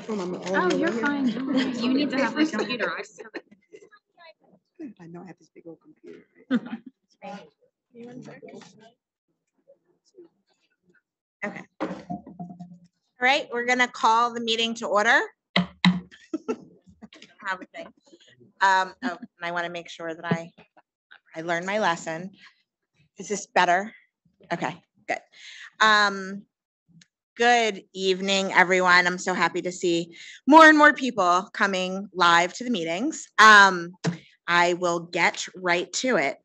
Oh, you're fine. You need to have the computer. I know I have this big old computer. Okay. All right, we're gonna call the meeting to order. Have a thing. Oh, and I want to make sure that I learned my lesson. Is this better? Okay, good. Good evening, everyone. I'm so happy to see more and more people coming live to the meetings. I will get right to it.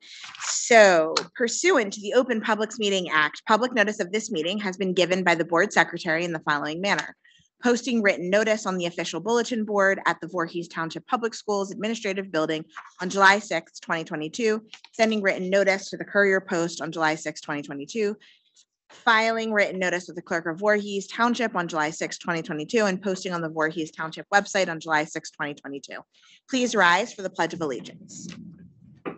So, pursuant to the Open Publics Meeting Act, public notice of this meeting has been given by the board secretary in the following manner. Posting written notice on the official bulletin board at the Voorhees Township Public Schools Administrative Building on July 6, 2022, sending written notice to the Courier Post on July 6, 2022, filing written notice with the clerk of Voorhees Township on July 6, 2022, and posting on the Voorhees Township website on July 6, 2022. Please rise for the Pledge of Allegiance. I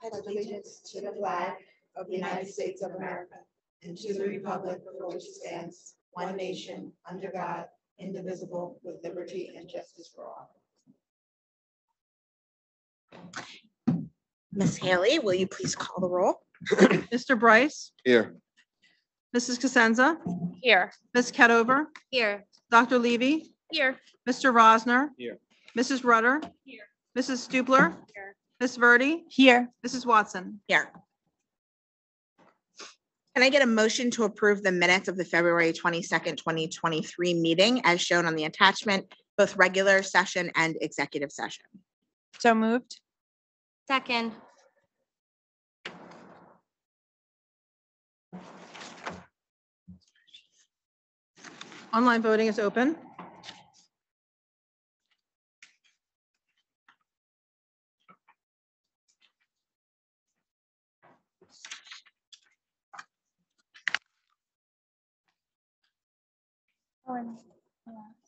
pledge allegiance to the flag of the United States of America and to the republic for which it stands, one nation, under God, indivisible, with liberty and justice for all. Ms. Haley, will you please call the roll? Mr. Bryce, Here. Mrs. Cosenza, Here. Ms. Ketover, Here. Dr. Levy, Here. Mr. Rosner, Here. Mrs. Rudder, Here. Mrs. Stupler, Here. Ms. Verdi, Here. Mrs. Watson. Here. Can I get a motion to approve the minutes of the February 22nd, 2023 meeting as shown on the attachment, both regular session and executive session? So moved. Second. Online voting is open.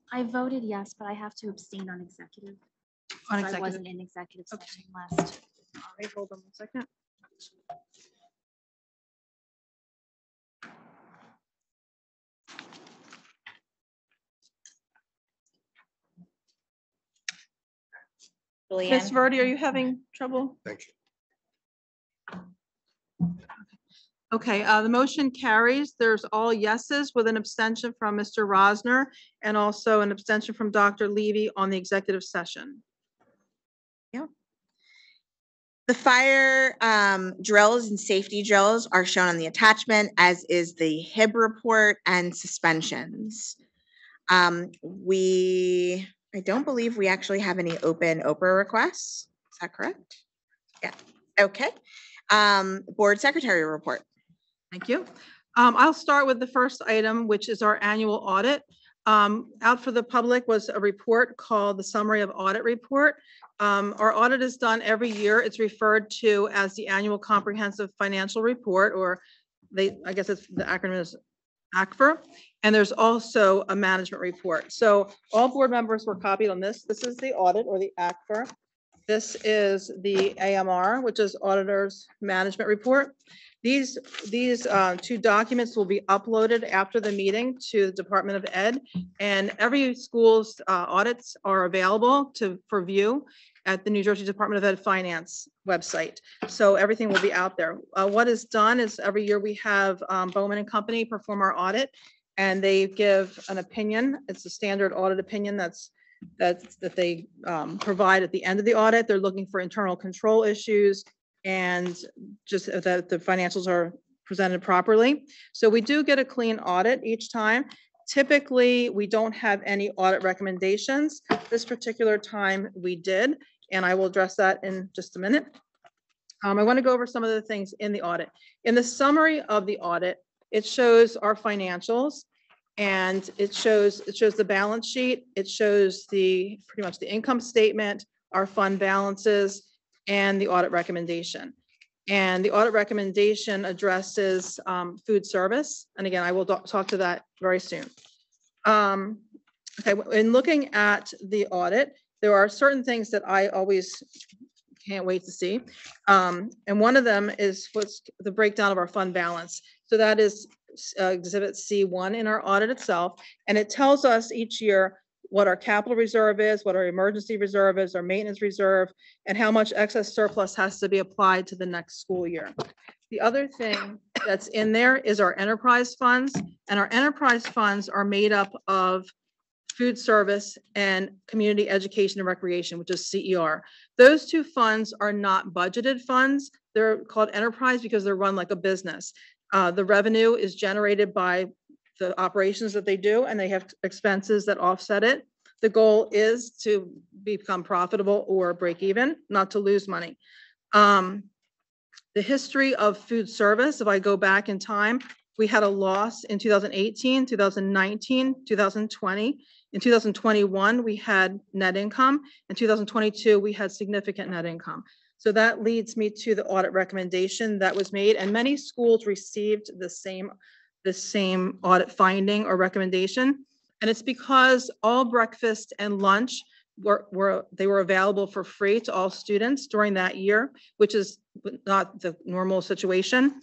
I voted yes, but I have to abstain on executive. On I executive. wasn't in executive Okay. session last. All right, hold on one second. Julianne? Ms. Verdi, are you having trouble? Thank you. Okay, the motion carries. There's all yeses with an abstention from Mr. Rosner and also an abstention from Dr. Levy on the executive session. The fire drills and safety drills are shown on the attachment, as is the HIB report and suspensions. I don't believe we actually have any open Oprah requests. Is that correct? Yeah, okay. Board secretary report. Thank you. I'll start with the first item, which is our annual audit. Out for the public was a report called the Summary of Audit Report. Our audit is done every year. It's referred to as the Annual Comprehensive Financial Report, or I guess it's the acronym is ACFR. And there's also a management report. So all board members were copied on this. This is the audit, or the ACFR. This is the AMR, which is Auditor's Management Report. These two documents will be uploaded after the meeting to the Department of Ed, and every school's audits are available for view at the New Jersey Department of Ed Finance website. So everything will be out there. What is done is every year we have Bowman and Company perform our audit, and they give an opinion. It's a standard audit opinion that they provide at the end of the audit. They're looking for internal control issues and just that the financials are presented properly. So we do get a clean audit each time. Typically, we don't have any audit recommendations. This particular time we did, and I will address that in just a minute. I want to go over some of the things in the audit. In the summary of the audit, it shows our financials, and it shows the balance sheet. It shows pretty much the income statement, our fund balances, and the audit recommendation. And the audit recommendation addresses food service. And again, I will talk to that very soon. Okay, in looking at the audit, there are certain things that I always can't wait to see. And one of them is what's the breakdown of our fund balance. So that is Exhibit C1 in our audit itself, and it tells us each year what our capital reserve is, what our emergency reserve is, our maintenance reserve, and how much excess surplus has to be applied to the next school year. The other thing that's in there is our enterprise funds, and our enterprise funds are made up of food service and community education and recreation, which is CER. Those two funds are not budgeted funds. They're called enterprise because they're run like a business. The revenue is generated by the operations that they do, and they have expenses that offset it. The goal is to become profitable or break even, not to lose money. The history of food service, if I go back in time, we had a loss in 2018, 2019, 2020. In 2021, we had net income. In 2022, we had significant net income. So that leads me to the audit recommendation that was made, and many schools received the same audit finding or recommendation. And it's because all breakfast and lunch were available for free to all students during that year, which is not the normal situation.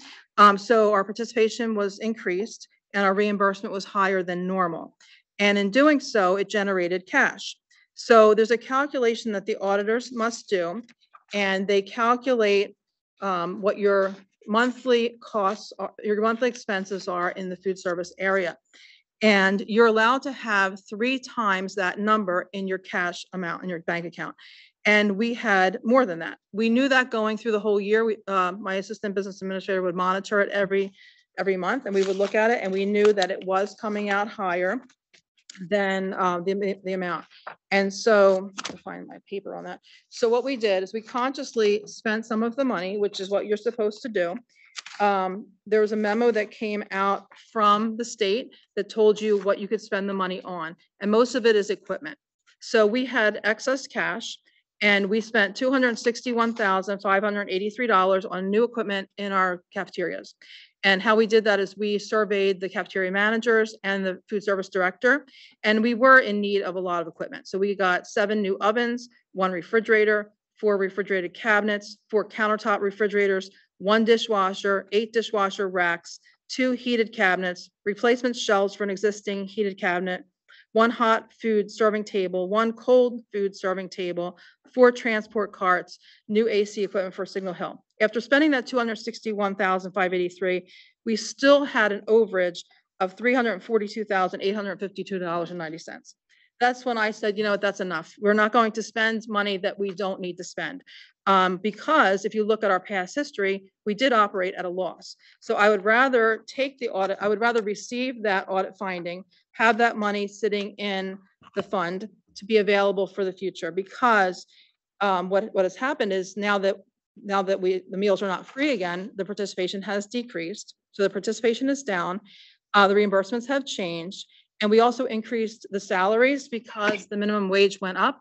So our participation was increased and our reimbursement was higher than normal. And in doing so, it generated cash. So there's a calculation that the auditors must do, and they calculate what your monthly costs, your monthly expenses are in the food service area. And you're allowed to have 3 times that number in your cash amount in your bank account. And we had more than that. We knew that going through the whole year. My assistant business administrator would monitor it every month, and we would look at it, and we knew that it was coming out higher than the amount. And so I'll find my paper on that. So what we did is we consciously spent some of the money, which is what you're supposed to do. There was a memo that came out from the state that told you what you could spend the money on, and most of it is equipment. So we had excess cash, and we spent $261,583 on new equipment in our cafeterias. And how we did that is we surveyed the cafeteria managers and the food service director, and we were in need of a lot of equipment. So we got 7 new ovens, 1 refrigerator, 4 refrigerated cabinets, 4 countertop refrigerators, 1 dishwasher, 8 dishwasher racks, 2 heated cabinets, replacement shelves for an existing heated cabinet, 1 hot food serving table, 1 cold food serving table, 4 transport carts, new AC equipment for Signal Hill. After spending that $261,583, we still had an overage of $342,852.90. That's when I said, you know what, that's enough. We're not going to spend money that we don't need to spend. Because if you look at our past history, we did operate at a loss. So I would rather take the audit, I would rather receive that audit finding, have that money sitting in the fund to be available for the future. Because what has happened is now that the meals are not free again, the participation has decreased. So the participation is down, the reimbursements have changed, and we also increased the salaries because the minimum wage went up.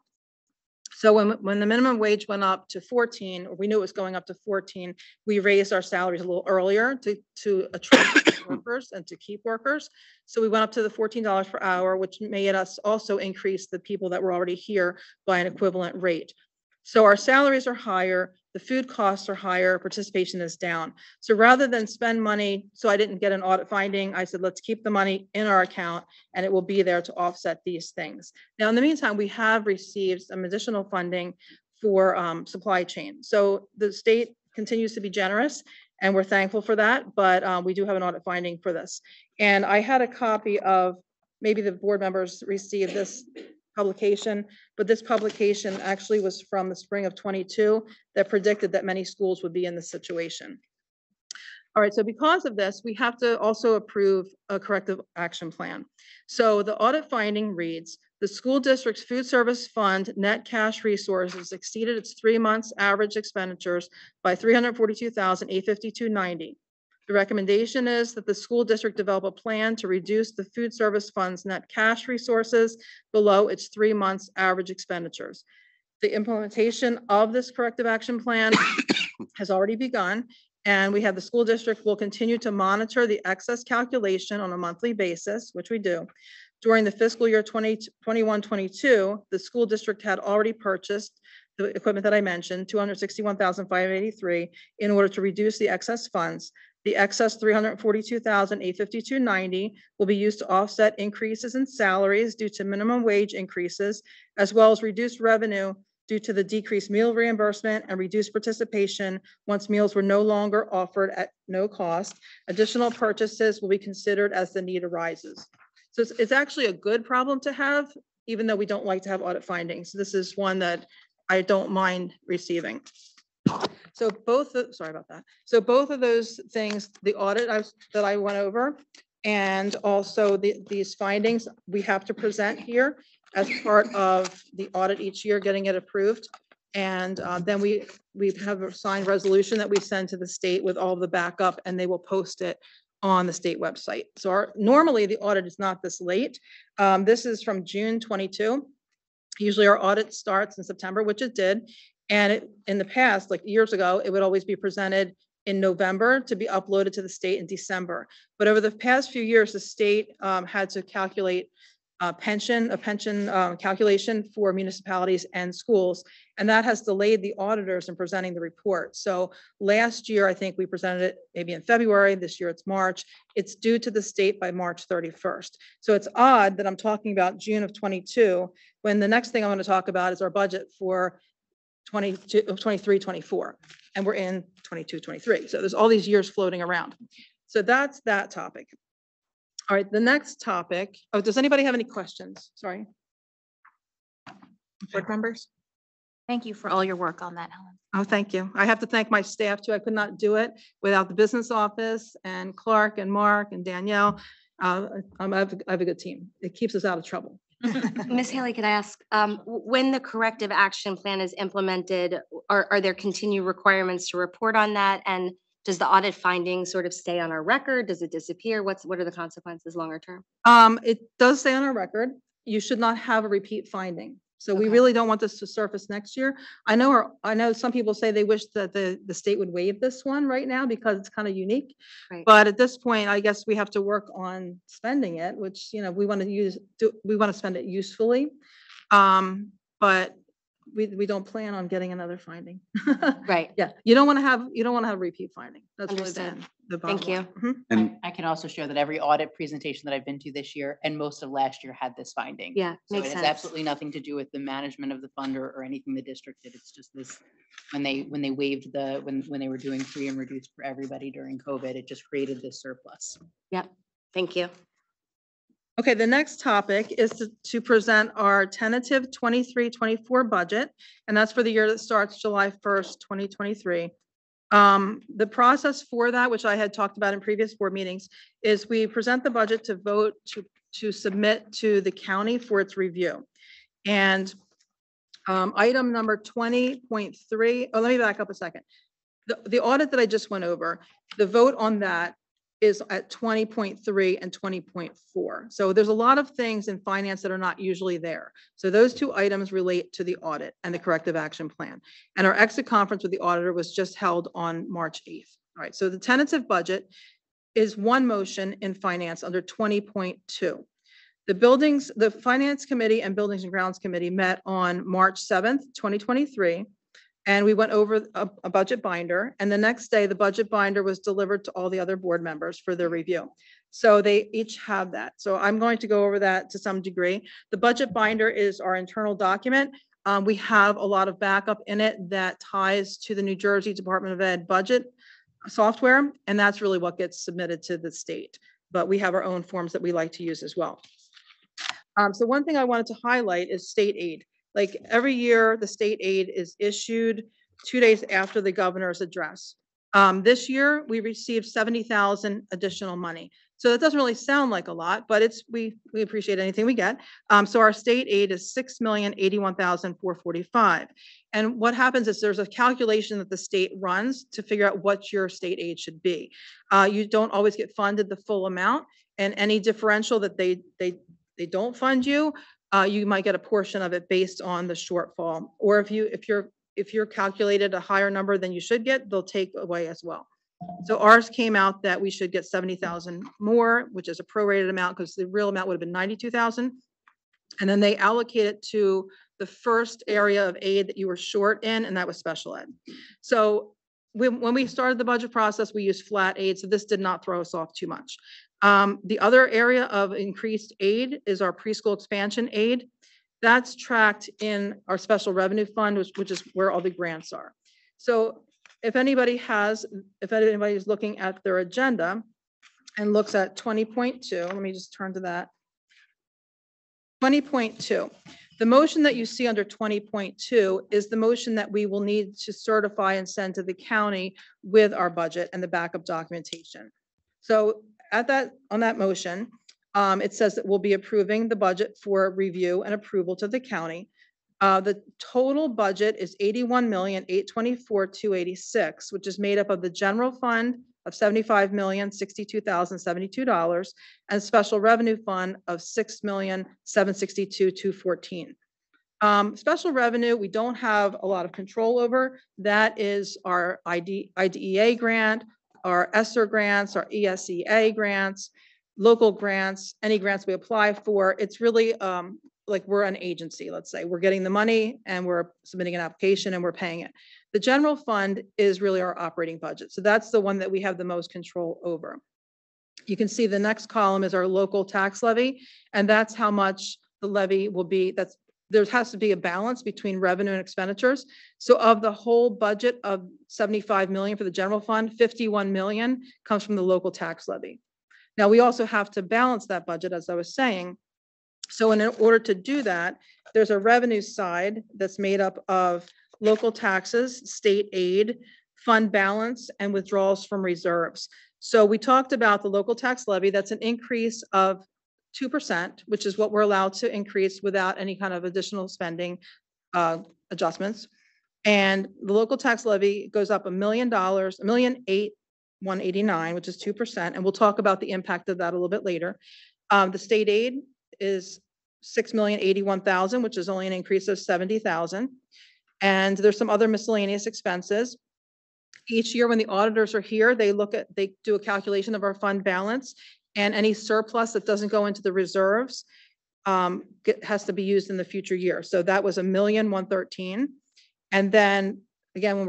So when the minimum wage went up to 14, or we knew it was going up to 14, we raised our salaries a little earlier to attract workers and to keep workers. So we went up to the $14 per hour, which made us also increase the people that were already here by an equivalent rate. So our salaries are higher, the food costs are higher, participation is down. So rather than spend money, so I didn't get an audit finding, I said, let's keep the money in our account and it will be there to offset these things. Now, in the meantime, we have received some additional funding for supply chain. So the state continues to be generous and we're thankful for that, but we do have an audit finding for this. And I had a copy of, maybe the board members received this publication, but this publication actually was from the spring of 22 that predicted that many schools would be in this situation. All right, so because of this, we have to also approve a corrective action plan. So the audit finding reads, the school district's food service fund net cash resources exceeded its 3 months average expenditures by $342,852.90. The recommendation is that the school district develop a plan to reduce the food service fund's net cash resources below its 3 months average expenditures. The implementation of this corrective action plan has already begun, and we have the school district will continue to monitor the excess calculation on a monthly basis, which we do. During the fiscal year 2021-22, the school district had already purchased the equipment that I mentioned, $261,583, in order to reduce the excess funds. The excess $342,852.90 will be used to offset increases in salaries due to minimum wage increases, as well as reduced revenue due to the decreased meal reimbursement and reduced participation once meals were no longer offered at no cost. Additional purchases will be considered as the need arises. So it's actually a good problem to have, even though we don't like to have audit findings. This is one that I don't mind receiving. So sorry about that. So both of those things, the audit that I went over, and also these findings we have to present here as part of the audit each year, getting it approved. And then we have a signed resolution that we send to the state with all the backup, and they will post it on the state website. So normally the audit is not this late. This is from June 22. Usually our audit starts in September, which it did. And in the past, like years ago, it would always be presented in November to be uploaded to the state in December. But over the past few years, the state had to calculate a pension calculation for municipalities and schools. And that has delayed the auditors in presenting the report. So last year, I think we presented it maybe in February. This year it's March. It's due to the state by March 31st. So it's odd that I'm talking about June of 22, when the next thing I want to talk about is our budget for 23, 24, and we're in 22, 23. So there's all these years floating around. So that's that topic. All right, the next topic. Oh, does anybody have any questions? Sorry. Board members? Thank you for all your work on that, Helen. Oh, thank you. I have to thank my staff too. I could not do it without the business office and Clark and Mark and Danielle. I have a good team. It keeps us out of trouble. Ms. Haley, could I ask, when the corrective action plan is implemented, are there continued requirements to report on that? And does the audit finding sort of stay on our record? Does it disappear? What are the consequences longer term? It does stay on our record. You should not have a repeat finding. So we Okay. really don't want this to surface next year. I know some people say they wish that the state would waive this one right now because it's kind of unique. Right. But at this point, I guess we have to work on spending it, which, you know, we want to spend it usefully. But we don't plan on getting another finding. Right. Yeah, you don't want to have a repeat finding. That's really Understood. the bottom Thank you. line. Mhm. And I can also share that every audit presentation that I've been to this year and most of last year had this finding. Yeah, So makes it has sense. absolutely nothing to do with the management of the fund or anything the district did. It's just this, when they waived when they were doing free and reduced for everybody during COVID, it just created this surplus. Yep. Thank you. Okay, the next topic is to present our tentative 23-24 budget, and that's for the year that starts July 1st, 2023. The process for that, which I had talked about in previous board meetings, is we present the budget to vote to submit to the county for its review. And item number 20.3, let me back up a second. The audit that I just went over, the vote on that is at 20.3 and 20.4. So there's a lot of things in finance that are not usually there. So those two items relate to the audit and the corrective action plan. And our exit conference with the auditor was just held on March 8th. All right, so the tentative budget is one motion in finance under 20.2. The Finance Committee and Buildings and Grounds Committee met on March 7th, 2023. And we went over a budget binder, and the next day the budget binder was delivered to all the other board members for their review. So they each have that. So I'm going to go over that to some degree. The budget binder is our internal document. We have a lot of backup in it that ties to the New Jersey Department of Ed budget software, and that's really what gets submitted to the state. But we have our own forms that we like to use as well. So one thing I wanted to highlight is state aid. Like every year, the state aid is issued 2 days after the governor's address. This year, we received $70,000 additional money. So that doesn't really sound like a lot, but we appreciate anything we get. So our state aid is $6,081,445. And what happens is there's a calculation that the state runs to figure out what your state aid should be. You don't always get funded the full amount, and any differential that they don't fund you, you might get a portion of it based on the shortfall. Or if you're calculated a higher number than you should get, they'll take away as well. So ours came out that we should get $70,000 more, which is a prorated amount because the real amount would have been $92,000. And then they allocate it to the first area of aid that you were short in, and that was special ed. So when we started the budget process, we used flat aid, so this did not throw us off too much. The other area of increased aid is our preschool expansion aid. That's tracked in our special revenue fund, which is where all the grants are. So if anybody is looking at their agenda and looks at 20.2, let me just turn to that. 20.2. The motion that you see under 20.2 is the motion that we will need to certify and send to the county with our budget and the backup documentation. So on that motion, it says that we'll be approving the budget for review and approval to the county. The total budget is $81,824,286, which is made up of the general fund of $75,062,072 and special revenue fund of $6,762,214. Special revenue, we don't have a lot of control over. That is our IDEA grant, our ESSER grants, our ESEA grants, local grants, any grants we apply for. It's really like we're an agency, let's say. We're getting the money and we're submitting an application and we're paying it. The general fund is really our operating budget. So that's the one that we have the most control over. You can see the next column is our local tax levy, and that's how much the levy will be. There has to be a balance between revenue and expenditures. So of the whole budget of 75 million for the general fund, 51 million comes from the local tax levy. Now we also have to balance that budget, as I was saying. So in order to do that, there's a revenue side that's made up of local taxes, state aid, fund balance, and withdrawals from reserves. So we talked about the local tax levy. That's an increase of 2%, which is what we're allowed to increase without any kind of additional spending adjustments. And the local tax levy goes up $1 million, $1,881,189, which is 2%. And we'll talk about the impact of that a little bit later. The state aid is $6,081,000, which is only an increase of $70,000. And there's some other miscellaneous expenses. Each year when the auditors are here, they do a calculation of our fund balance, and any surplus that doesn't go into the reserves has to be used in the future year. So that was $1,113,000. And then again,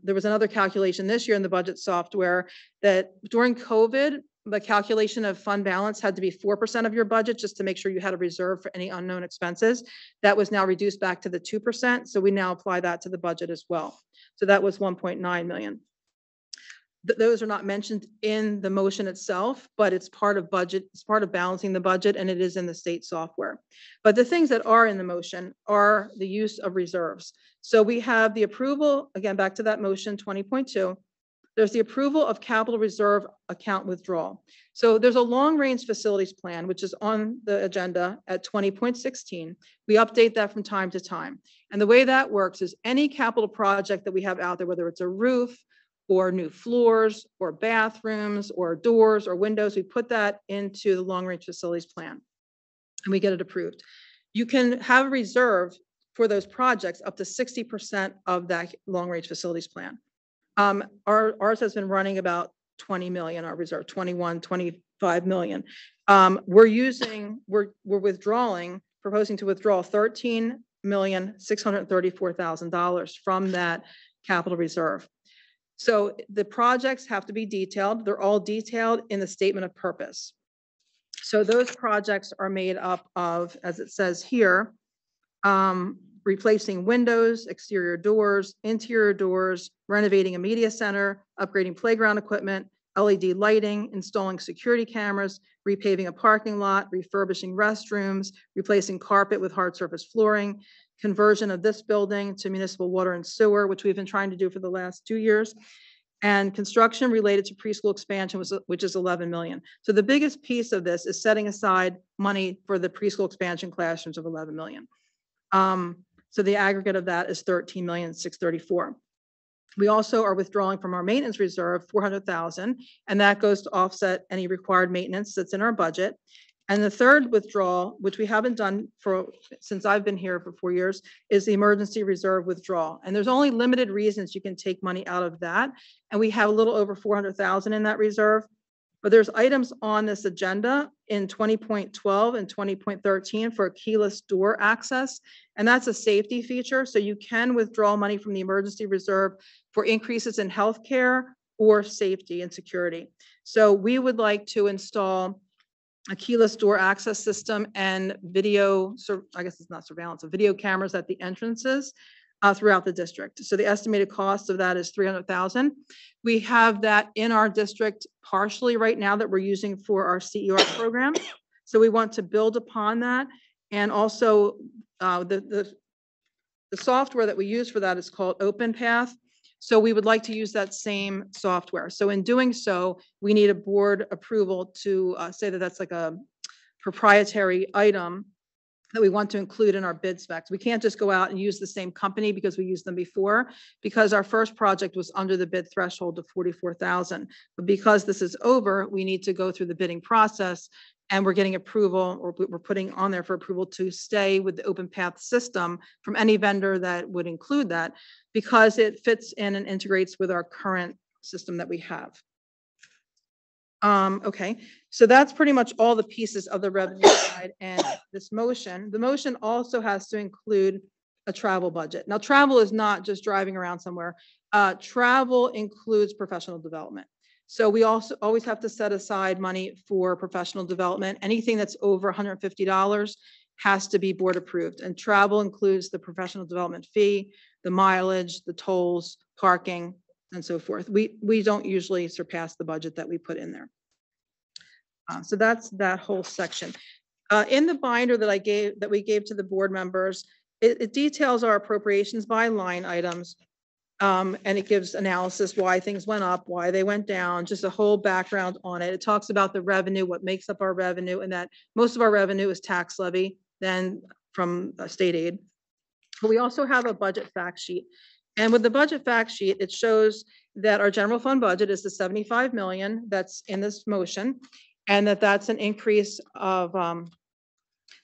there was another calculation this year in the budget software that during COVID, the calculation of fund balance had to be 4% of your budget just to make sure you had a reserve for any unknown expenses. That was now reduced back to the 2%. So we now apply that to the budget as well. So that was 1.9 million. Those are not mentioned in the motion itself, but it's part of budget. It's part of balancing the budget, and it is in the state software. But the things that are in the motion are the use of reserves. So we have the approval, again, back to that motion 20.2. There's the approval of capital reserve account withdrawal. So there's a long range facilities plan, which is on the agenda at 20.16. We update that from time to time. And the way that works is any capital project that we have out there, whether it's a roof or new floors or bathrooms or doors or windows, we put that into the long range facilities plan and we get it approved. You can have a reserve for those projects up to 60% of that long range facilities plan. Ours has been running about 20 million, our reserve, 21, 25 million. We're proposing to withdraw $13,634,000 from that capital reserve. So the projects have to be detailed. They're all detailed in the statement of purpose. So those projects are made up of, as it says here, replacing windows, exterior doors, interior doors, renovating a media center, upgrading playground equipment, LED lighting, installing security cameras, repaving a parking lot, refurbishing restrooms, replacing carpet with hard surface flooring, conversion of this building to municipal water and sewer, which we've been trying to do for the last 2 years, and construction related to preschool expansion, which is 11 million. So the biggest piece of this is setting aside money for the preschool expansion classrooms of 11 million. So the aggregate of that is 13,634,000. We also are withdrawing from our maintenance reserve 400,000, and that goes to offset any required maintenance that's in our budget. And the third withdrawal, which we haven't done since I've been here for 4 years, is the emergency reserve withdrawal. And there's only limited reasons you can take money out of that. And we have a little over 400,000 in that reserve. But there's items on this agenda in 20.12 and 20.13 for keyless door access. And that's a safety feature. So you can withdraw money from the emergency reserve for increases in healthcare or safety and security. So we would like to install a keyless door access system and video, I guess it's not surveillance, video cameras at the entrances throughout the district. So the estimated cost of that is $300,000. We have that in our district partially right now that we're using for our CER program. So we want to build upon that. And also the software that we use for that is called OpenPath. So we would like to use that same software. So in doing so, we need a board approval to say that that's like a proprietary item that we want to include in our bid specs. We can't just go out and use the same company because we used them before, because our first project was under the bid threshold of $44,000. But because this is over, we need to go through the bidding process, and we're getting approval, or we're putting on there for approval to stay with the OpenPath system from any vendor that would include that, because it fits in and integrates with our current system that we have. Okay, so that's pretty much all the pieces of the revenue side and this motion. The motion also has to include a travel budget. Now, travel is not just driving around somewhere. Travel includes professional development. So we also always have to set aside money for professional development. Anything that's over $150 has to be board approved. And travel includes the professional development fee, the mileage, the tolls, parking, and so forth. We don't usually surpass the budget that we put in there. So that's that whole section. In the binder that we gave to the board members, it details our appropriations by line items. And it gives analysis why things went up, why they went down, just a whole background on it. It talks about the revenue, what makes up our revenue, and that most of our revenue is tax levy, then from state aid. But we also have a budget fact sheet. And with the budget fact sheet, it shows that our general fund budget is the 75 million that's in this motion, and that's an increase of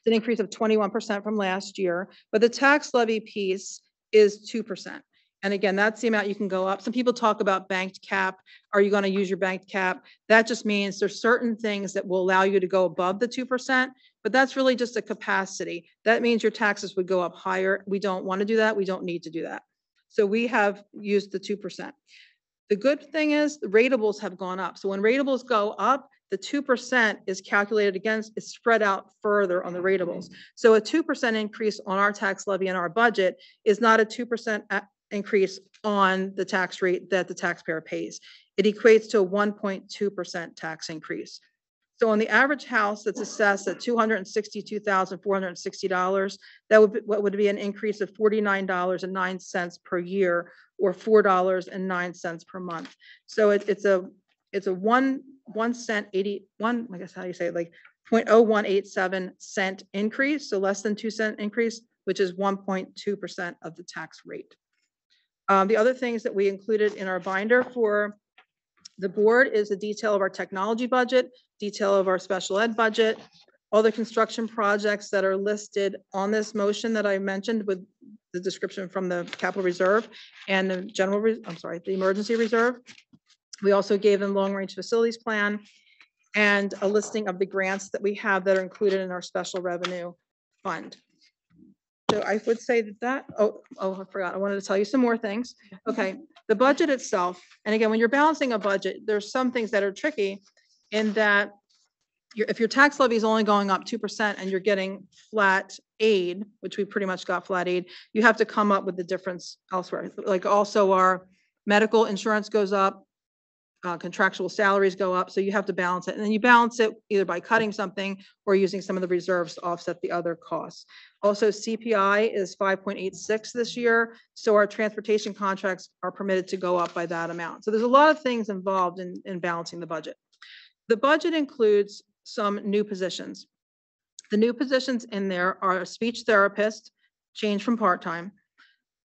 21% from last year. But the tax levy piece is 2%. And again, that's the amount you can go up. Some people talk about banked cap. Are you going to use your banked cap? That just means there's certain things that will allow you to go above the 2%, but that's really just a capacity. That means your taxes would go up higher. We don't want to do that. We don't need to do that. So we have used the 2%. The good thing is the ratables have gone up. So when ratables go up, the 2% is calculated against, is spread out further on the ratables. So a 2% increase on our tax levy and our budget is not a 2% increase on the tax rate that the taxpayer pays. It equates to a 1.2% tax increase. So on the average house that's assessed at $262,460, that would be an increase of $49.09 per year, or $4.09 per month. So it's a 1 cent 81, I guess how you say it, like 0.0187 cent increase, so less than 2 cent increase, which is 1.2% of the tax rate. The other things that we included in our binder for the board is a detail of our technology budget, detail of our special ed budget, all the construction projects that are listed on this motion that I mentioned with the description from the capital reserve and the the emergency reserve. We also gave them long-range facilities plan and a listing of the grants that we have that are included in our special revenue fund. So I would say that, I forgot, I wanted to tell you some more things. Okay, the budget itself, and again, when you're balancing a budget, there's some things that are tricky in that if your tax levy is only going up 2% and you're getting flat aid, which we pretty much got flat aid, you have to come up with the difference elsewhere. Like also our medical insurance goes up, contractual salaries go up, so you have to balance it. And then you balance it either by cutting something or using some of the reserves to offset the other costs. Also, CPI is 5.86 this year, so our transportation contracts are permitted to go up by that amount. So there's a lot of things involved in balancing the budget. The budget includes some new positions. The new positions in there are a speech therapist, changed from part-time,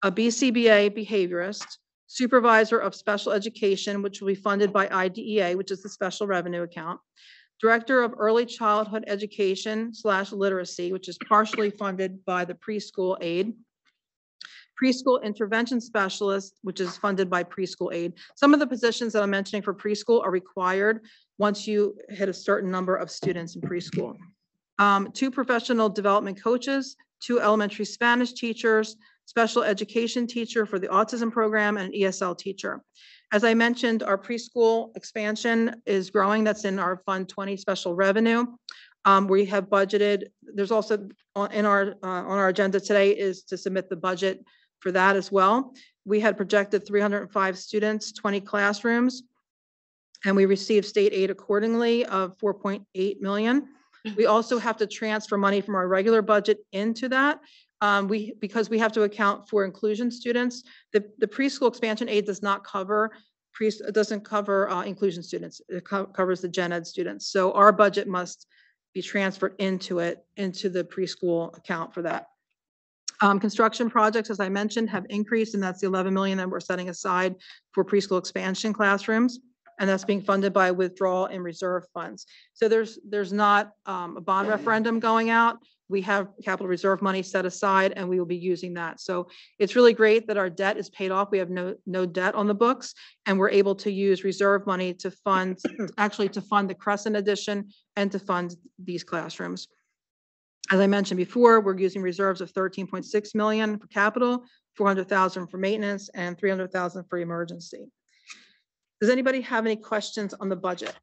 a BCBA behaviorist, supervisor of special education, which will be funded by IDEA, which is the special revenue account, director of early childhood education / literacy, which is partially funded by the preschool aid, preschool intervention specialist, which is funded by preschool aid. Some of the positions that I'm mentioning for preschool are required once you hit a certain number of students in preschool. 2 professional development coaches, 2 elementary Spanish teachers, special education teacher for the autism program, and an ESL teacher. As I mentioned, our preschool expansion is growing. That's in our Fund 20 special revenue. We have budgeted, there's also on our agenda today is to submit the budget for that as well. We had projected 305 students, 20 classrooms, and we received state aid accordingly of 4.8 million. We also have to transfer money from our regular budget into that. Because we have to account for inclusion students. The preschool expansion aid does not cover inclusion students. It covers the gen ed students. So our budget must be transferred into the preschool account for that. Construction projects, as I mentioned, have increased, and that's the 11 million that we're setting aside for preschool expansion classrooms. And that's being funded by withdrawal and reserve funds. So there's not a bond referendum going out. We have capital reserve money set aside, and we will be using that. So it's really great that our debt is paid off. We have no debt on the books, and we're able to use reserve money to fund the Crescent addition and to fund these classrooms. As I mentioned before, we're using reserves of 13.6 million for capital, 400,000 for maintenance, and 300,000 for emergency. Does anybody have any questions on the budget?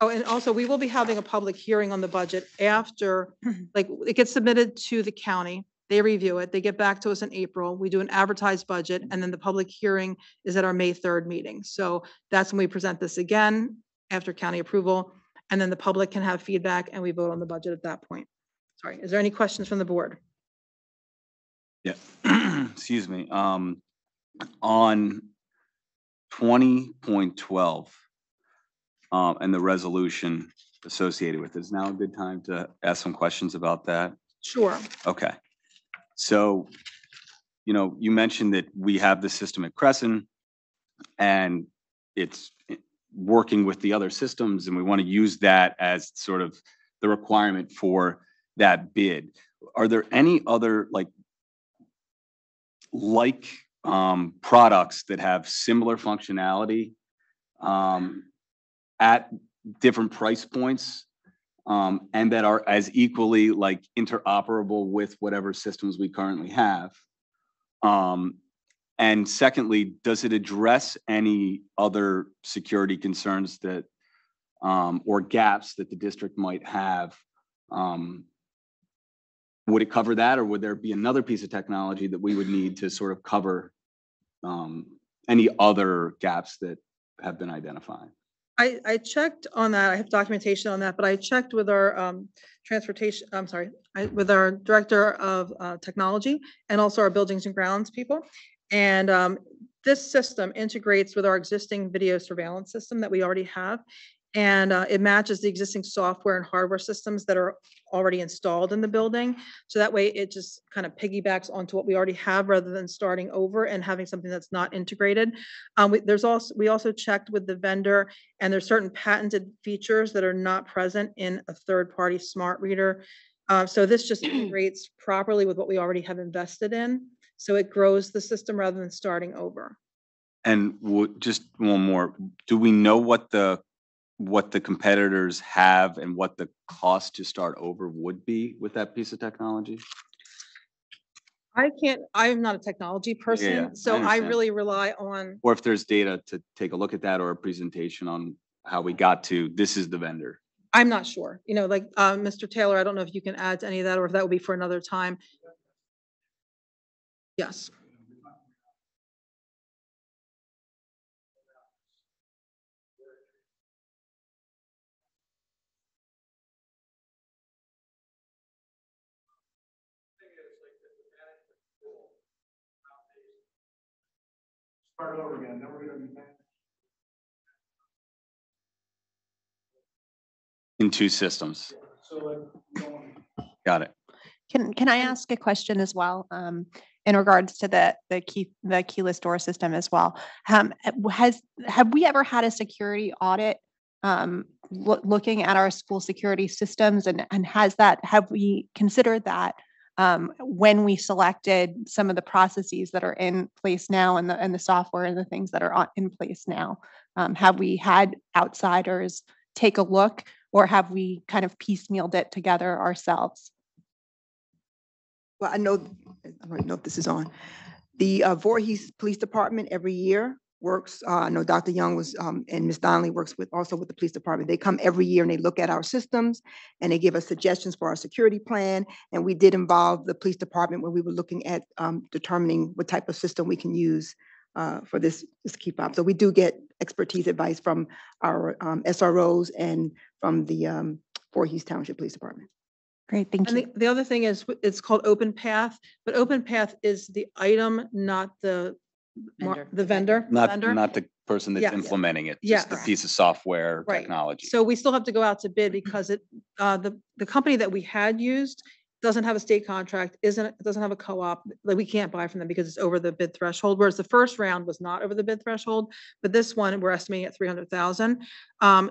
Oh, and also we will be having a public hearing on the budget after, like, it gets submitted to the county. They review it. They get back to us in April. We do an advertised budget, and then the public hearing is at our May 3rd meeting. So that's when we present this again after county approval, and then the public can have feedback and we vote on the budget at that point. Sorry, is there any questions from the board? Yeah, excuse me. On 20.12 and the resolution associated with it, is now a good time to ask some questions about that? Sure. Okay. So, you mentioned that we have the system at Crescent and it's working with the other systems, and we want to use that as sort of the requirement for that bid. Are there any other like products that have similar functionality at different price points and that are as equally like interoperable with whatever systems we currently have? And secondly, does it address any other security concerns that or gaps that the district might have? Would it cover that, or would there be another piece of technology that we would need to sort of cover any other gaps that have been identified? I checked on that. I have documentation on that, but I checked with our with our director of technology and also our buildings and grounds people. And this system integrates with our existing video surveillance system that we already have. And it matches the existing software and hardware systems that are already installed in the building. So that way it just kind of piggybacks onto what we already have rather than starting over and having something that's not integrated. We also checked with the vendor, and there's certain patented features that are not present in a third-party smart reader. So this just integrates properly with what we already have invested in. So it grows the system rather than starting over. And just one more, do we know what the competitors have and what the cost to start over would be with that piece of technology? I'm not a technology person, so I really rely on. Or if there's data to take a look at that, or a presentation on how we got to, this is the vendor. I'm not sure, like Mr. Taylor, I don't know if you can add to any of that, or if that would be for another time. Yes. Start over again, then we're going to be back. In 2 systems. So Got it. Can I ask a question as well, in regards to the keyless door system as well? Have we ever had a security audit looking at our school security systems, and have we considered that when we selected some of the processes that are in place now, and the software and the things that are in place now? Have we had outsiders take a look, or have we kind of piecemealed it together ourselves? Well, I don't know if this is on. The Voorhees Police Department every year works, I know Dr. Young was, and Ms. Donnelly works also with the police department. They come every year and they look at our systems and they give us suggestions for our security plan. And we did involve the police department when we were looking at determining what type of system we can use for this keep up. So we do get expertise advice from our SROs and from the Voorhees Township Police Department. Great, thank And you. the other thing is, it's called Open Path, but Open Path is the item, not the Vendor. the vendor. Not the person that's Yeah. implementing it, Yeah. just the piece of software Right. technology. So we still have to go out to bid because the company that we had used doesn't have a state contract, doesn't have a co-op, like we can't buy from them because it's over the bid threshold, whereas the first round was not over the bid threshold, but this one, we're estimating at 300,000.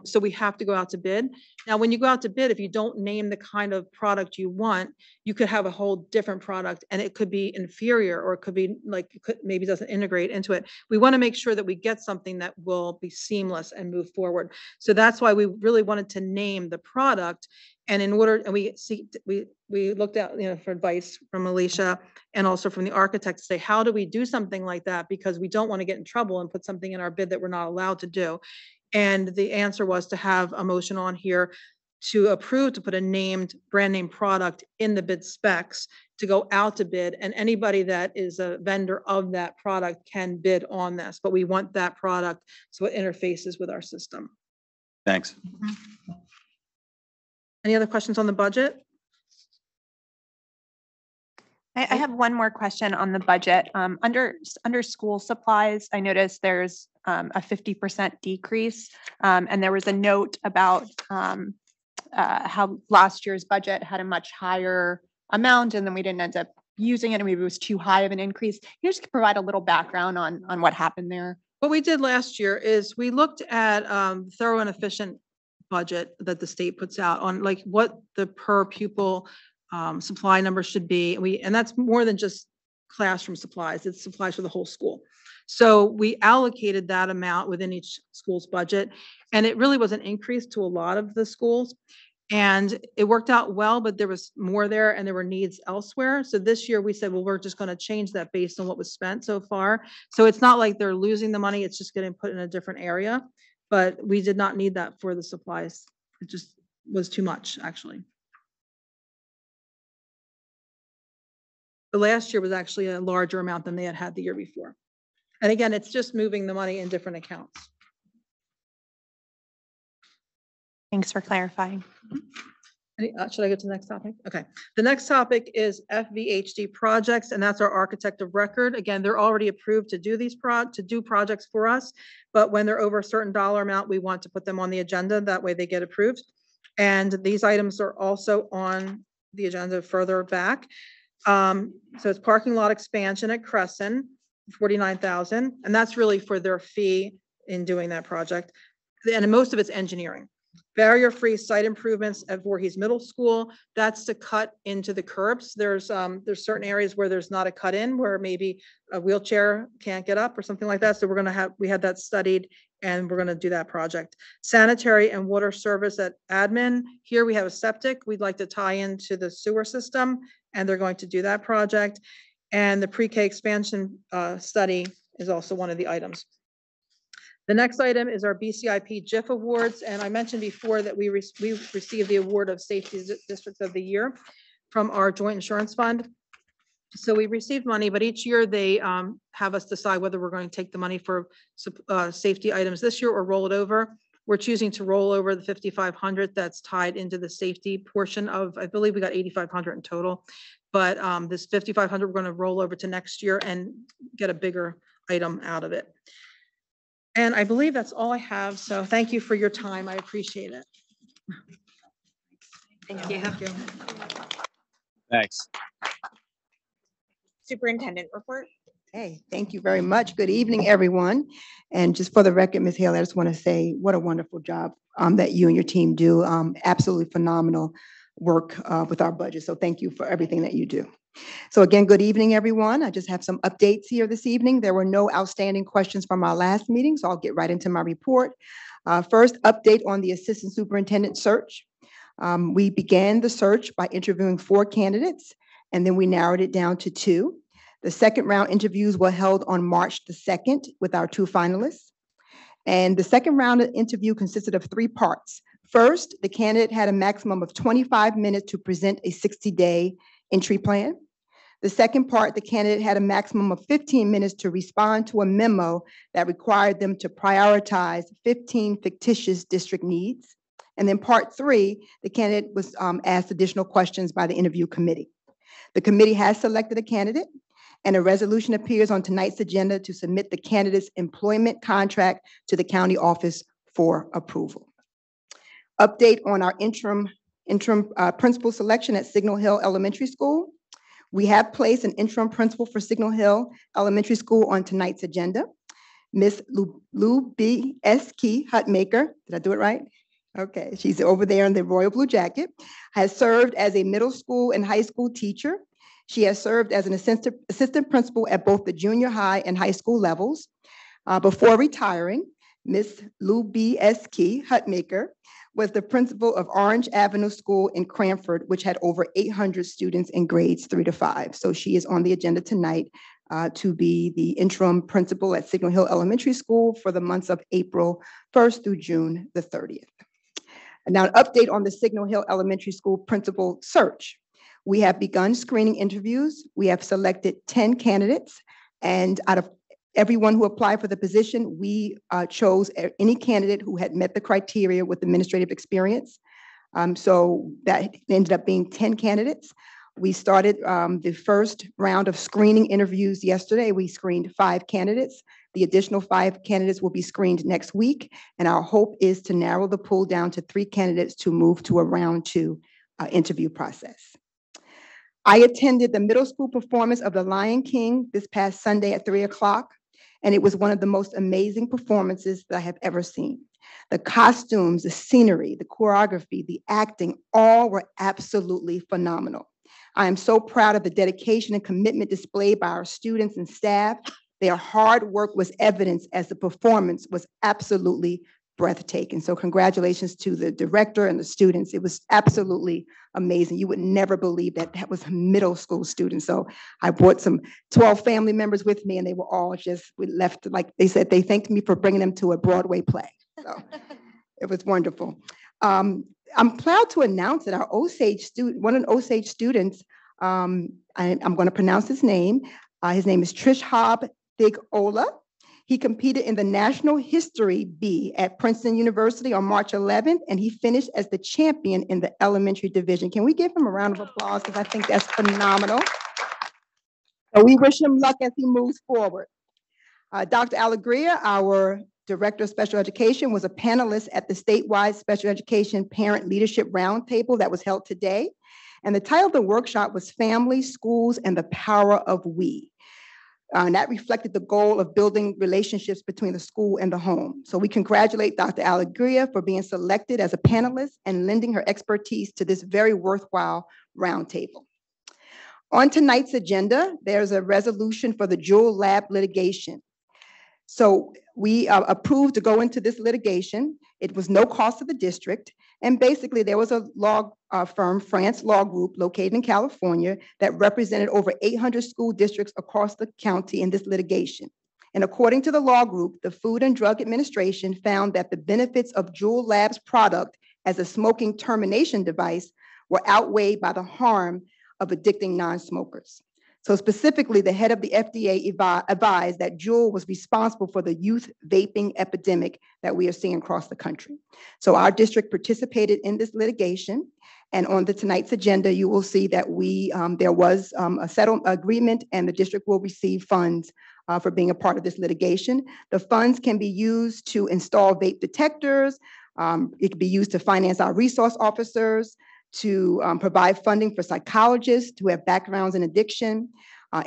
So we have to go out to bid. Now, when you go out to bid, if you don't name the kind of product you want, you could have a whole different product and it could be inferior, or it could be like, maybe doesn't integrate into it. We want to make sure that we get something that will be seamless and move forward. So that's why we really wanted to name the product. And we looked at, for advice from Alicia and also from the architect to say, how do we do something like that? Because we don't want to get in trouble and put something in our bid that we're not allowed to do. And the answer was to have a motion on here to approve, to put a brand name product in the bid specs to go out to bid. And anybody that is a vendor of that product can bid on this, but we want that product so it interfaces with our system. Thanks. Any other questions on the budget? I have one more question on the budget. Under school supplies, I noticed there's a 50% decrease. And there was a note about how last year's budget had a much higher amount, and then we didn't end up using it, and maybe it was too high of an increase. Can you just provide a little background on what happened there? What we did last year is we looked at thorough and efficient budget that the state puts out on like what the per pupil supply number should be. And that's more than just classroom supplies, it's supplies for the whole school. So we allocated that amount within each school's budget, and it really was an increase to a lot of the schools. And it worked out well, but there was more there and there were needs elsewhere. So this year we said, well, we're just going to change that based on what was spent so far. So it's not like they're losing the money, it's just getting put in a different area. But we did not need that for the supplies. It just was too much, actually. The last year was actually a larger amount than they had the year before. And again, it's just moving the money in different accounts. Thanks for clarifying. Should I go to the next topic? Okay. The next topic is FVHD projects, and that's our architect of record. Again, they're already approved to do these projects for us, but when they're over a certain dollar amount, we want to put them on the agenda. That way they get approved. And these items are also on the agenda further back. So it's parking lot expansion at Crescent, 49,000, and that's really for their fee in doing that project. And most of it's engineering. Barrier-free site improvements at Voorhees Middle School. That's to cut into the curbs. There's certain areas where there's not a cut in, where maybe a wheelchair can't get up or something like that. So we had that studied, and we're gonna do that project. Sanitary and water service at admin. Here we have a septic. We'd like to tie into the sewer system, and they're going to do that project. And the pre-K expansion study is also one of the items. The next item is our BCIP JIF awards. And I mentioned before that we received the award of Safety District of the Year from our joint insurance fund. So we received money, but each year they have us decide whether we're going to take the money for safety items this year or roll it over. We're choosing to roll over the 5,500 that's tied into the safety portion of, I believe we got 8,500 in total. But this 5,500 we're going to roll over to next year and get a bigger item out of it. And I believe that's all I have. So thank you for your time. I appreciate it. Thank you. Thanks. Superintendent report. Hey, thank you very much. Good evening, everyone. And just for the record, Ms. Hale, I just want to say what a wonderful job that you and your team do. Absolutely phenomenal work with our budget. So thank you for everything that you do. So again, good evening, everyone. I just have some updates here this evening. There were no outstanding questions from our last meeting, so I'll get right into my report. First, update on the assistant superintendent search. We began the search by interviewing 4 candidates, and then we narrowed it down to 2. The second round interviews were held on March the 2nd with our 2 finalists. And the second round of interview consisted of 3 parts. First, the candidate had a maximum of 25 minutes to present a 60-day entry plan. The second part, the candidate had a maximum of 15 minutes to respond to a memo that required them to prioritize 15 fictitious district needs. And then part 3, the candidate was asked additional questions by the interview committee. The committee has selected a candidate, and a resolution appears on tonight's agenda to submit the candidate's employment contract to the county office for approval. Update on our interim principal selection at Signal Hill Elementary School. We have placed an interim principal for Signal Hill Elementary School on tonight's agenda. Miss Lou B. S. Key Hutmaker, did I do it right? Okay, she's over there in the royal blue jacket, has served as a middle school and high school teacher. She has served as an assistant principal at both the junior high and high school levels. Before retiring, Miss Lou B. S. Key Hutmaker was the principal of Orange Avenue School in Cranford, which had over 800 students in grades 3 to 5. So she is on the agenda tonight to be the interim principal at Signal Hill Elementary School for the months of April 1st through June the 30th. And now an update on the Signal Hill Elementary School principal search. We have begun screening interviews. We have selected 10 candidates, and out of everyone who applied for the position, we chose any candidate who had met the criteria with administrative experience. So that ended up being 10 candidates. We started the first round of screening interviews yesterday. We screened 5 candidates. The additional 5 candidates will be screened next week, and our hope is to narrow the pool down to 3 candidates to move to a round 2 interview process. I attended the middle school performance of The Lion King this past Sunday at 3 o'clock, and it was one of the most amazing performances that I have ever seen. The costumes, the scenery, the choreography, the acting, all were absolutely phenomenal. I am so proud of the dedication and commitment displayed by our students and staff. Their hard work was evidenced as the performance was absolutely breathtaking. So congratulations to the director and the students. It was absolutely amazing. You would never believe that that was a middle school student. So I brought some 12 family members with me, and they were all we left, like they said, they thanked me for bringing them to a Broadway play. So it was wonderful. I'm proud to announce that our Osage student, one of the Osage students, I'm going to pronounce his name. His name is Trish Hobb Thigola. He competed in the National History B at Princeton University on March 11th, and he finished as the champion in the elementary division. Can we give him a round of applause? Because I think that's phenomenal. So we wish him luck as he moves forward. Dr. Alegria, our Director of Special Education, was a panelist at the statewide Special Education Parent Leadership Roundtable that was held today. And the title of the workshop was Family, Schools, and the Power of We. And that reflected the goal of building relationships between the school and the home. So we congratulate Dr. Alegria for being selected as a panelist and lending her expertise to this very worthwhile roundtable. On tonight's agenda, there's a resolution for the Jewel Lab litigation. So we approved to go into this litigation. It was no cost to the district. And basically, there was a law firm, France Law Group, located in California, that represented over 800 school districts across the county in this litigation. And according to the law group, the Food and Drug Administration found that the benefits of Jewel Lab's product as a smoking termination device were outweighed by the harm of addicting non-smokers. So specifically, the head of the FDA advised that Jewel was responsible for the youth vaping epidemic that we are seeing across the country. So our district participated in this litigation, and on tonight's agenda, you will see that there was a settlement agreement, and the district will receive funds for being a part of this litigation. The funds can be used to install vape detectors. It can be used to finance our resource officers, to provide funding for psychologists who have backgrounds in addiction,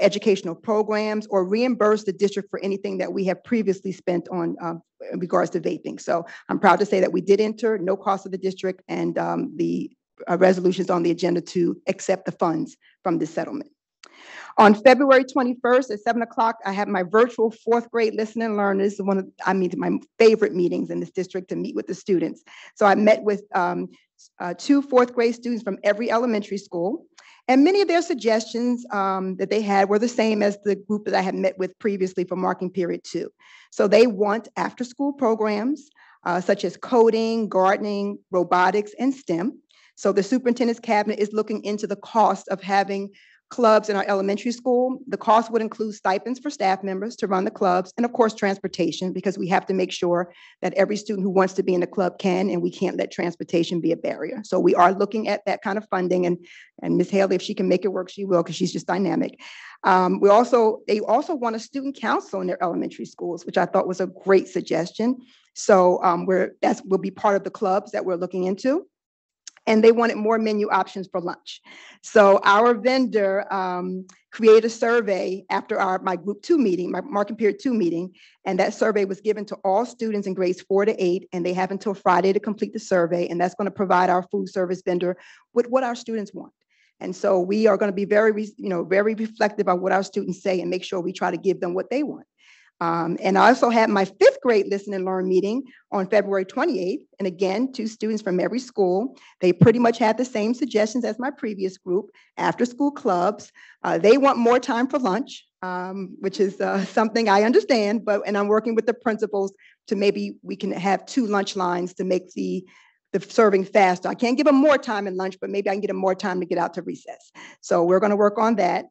educational programs, or reimburse the district for anything that we have previously spent on in regards to vaping. So I'm proud to say that we did enter, no cost to the district, and the resolution is on the agenda to accept the funds from this settlement. On February 21st at 7 o'clock, I have my virtual fourth grade listen and learn. This is my favorite meetings in this district to meet with the students. So I met with two fourth grade students from every elementary school. And many of their suggestions that they had were the same as the group that I had met with previously for marking period 2. So they want after-school programs such as coding, gardening, robotics, and STEM. So the superintendent's cabinet is looking into the cost of having clubs in our elementary school. The cost would include stipends for staff members to run the clubs, and of course, transportation, because we have to make sure that every student who wants to be in the club can, and we can't let transportation be a barrier. So we are looking at that kind of funding, and Ms. Haley, if she can make it work, she will, because she's just dynamic. They also want a student council in their elementary schools, which I thought was a great suggestion. So will be part of the clubs that we're looking into. And they wanted more menu options for lunch. So our vendor created a survey after my group 2 meeting, my marking period 2 meeting, and that survey was given to all students in grades 4 to 8, and they have until Friday to complete the survey, and that's going to provide our food service vendor with what our students want. And so we are going to be very reflective of what our students say and make sure we try to give them what they want. And I also had my 5th grade listen and learn meeting on February 28th. And again, 2 students from every school. They pretty much had the same suggestions as my previous group, after school clubs. They want more time for lunch, which is something I understand, and I'm working with the principals to maybe we can have 2 lunch lines to make the serving faster. I can't give them more time in lunch, but maybe I can get them more time to get out to recess. So we're going to work on that.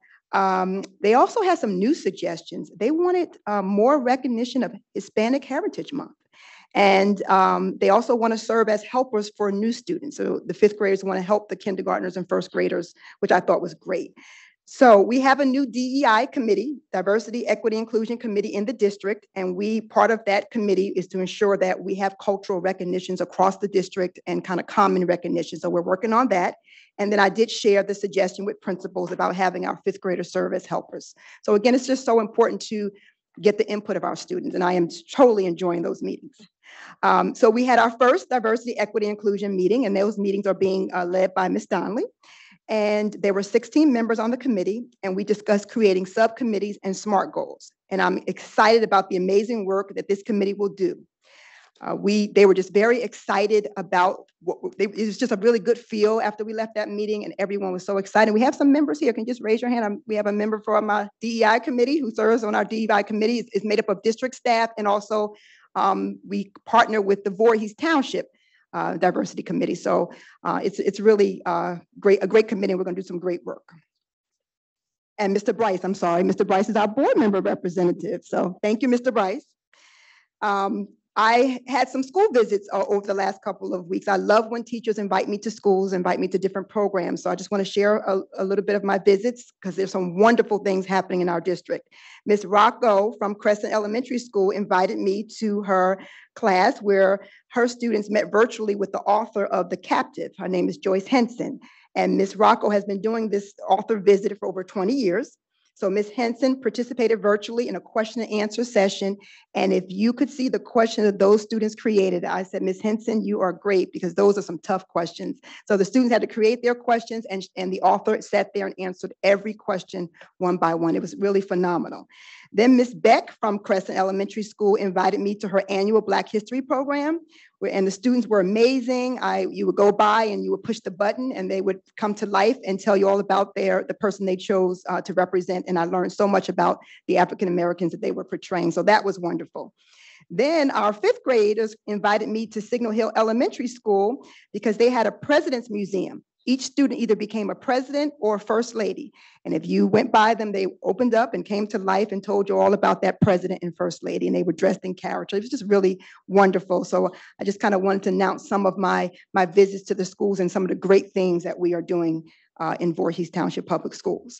They also had some new suggestions. They wanted more recognition of Hispanic Heritage Month. And they also want to serve as helpers for new students. So the 5th graders want to help the kindergartners and 1st graders, which I thought was great. So we have a new DEI committee, Diversity, Equity, Inclusion Committee in the district. And part of that committee is to ensure that we have cultural recognitions across the district and kind of common recognition. So we're working on that. And then I did share the suggestion with principals about having our 5th graders serve as helpers. So again, it's just so important to get the input of our students, and I am totally enjoying those meetings. So we had our first Diversity, Equity, Inclusion meeting, and those meetings are being led by Ms. Donnelly. And there were 16 members on the committee, and we discussed creating subcommittees and SMART goals. And I'm excited about the amazing work that this committee will do. They were just very excited about it was just a really good feel after we left that meeting, and everyone was so excited. We have some members here. Can you just raise your hand? We have a member from our DEI committee who serves on our DEI committee. It's made up of district staff, and also we partner with the Voorhees Township Diversity Committee. So it's really a great committee. We're going to do some great work. And Mr. Bryce, I'm sorry, Mr. Bryce is our board member representative. So thank you, Mr. Bryce. I had some school visits over the last couple of weeks. I love when teachers invite me to schools, invite me to different programs. So I just want to share a little bit of my visits because there's some wonderful things happening in our district. Ms. Rocco from Crescent Elementary School invited me to her class where her students met virtually with the author of The Captive. Her name is Joyce Henson. And Ms. Rocco has been doing this author visit for over 20 years. So Ms. Henson participated virtually in a question and answer session. And if you could see the questions that those students created, I said, Ms. Henson, you are great because those are some tough questions. So the students had to create their questions and the author sat there and answered every question one by one. It was really phenomenal. Then Ms. Beck from Crescent Elementary School invited me to her annual Black History program, and the students were amazing. You would go by and you would push the button and they would come to life and tell you all about the person they chose to represent. And I learned so much about the African Americans that they were portraying. So that was wonderful. Then our 5th graders invited me to Signal Hill Elementary School because they had a president's museum. Each student either became a president or a first lady. And if you went by them, they opened up and came to life and told you all about that president and first lady, and they were dressed in character. It was just really wonderful. So I just kind of wanted to announce some of my visits to the schools and some of the great things that we are doing in Voorhees Township Public Schools.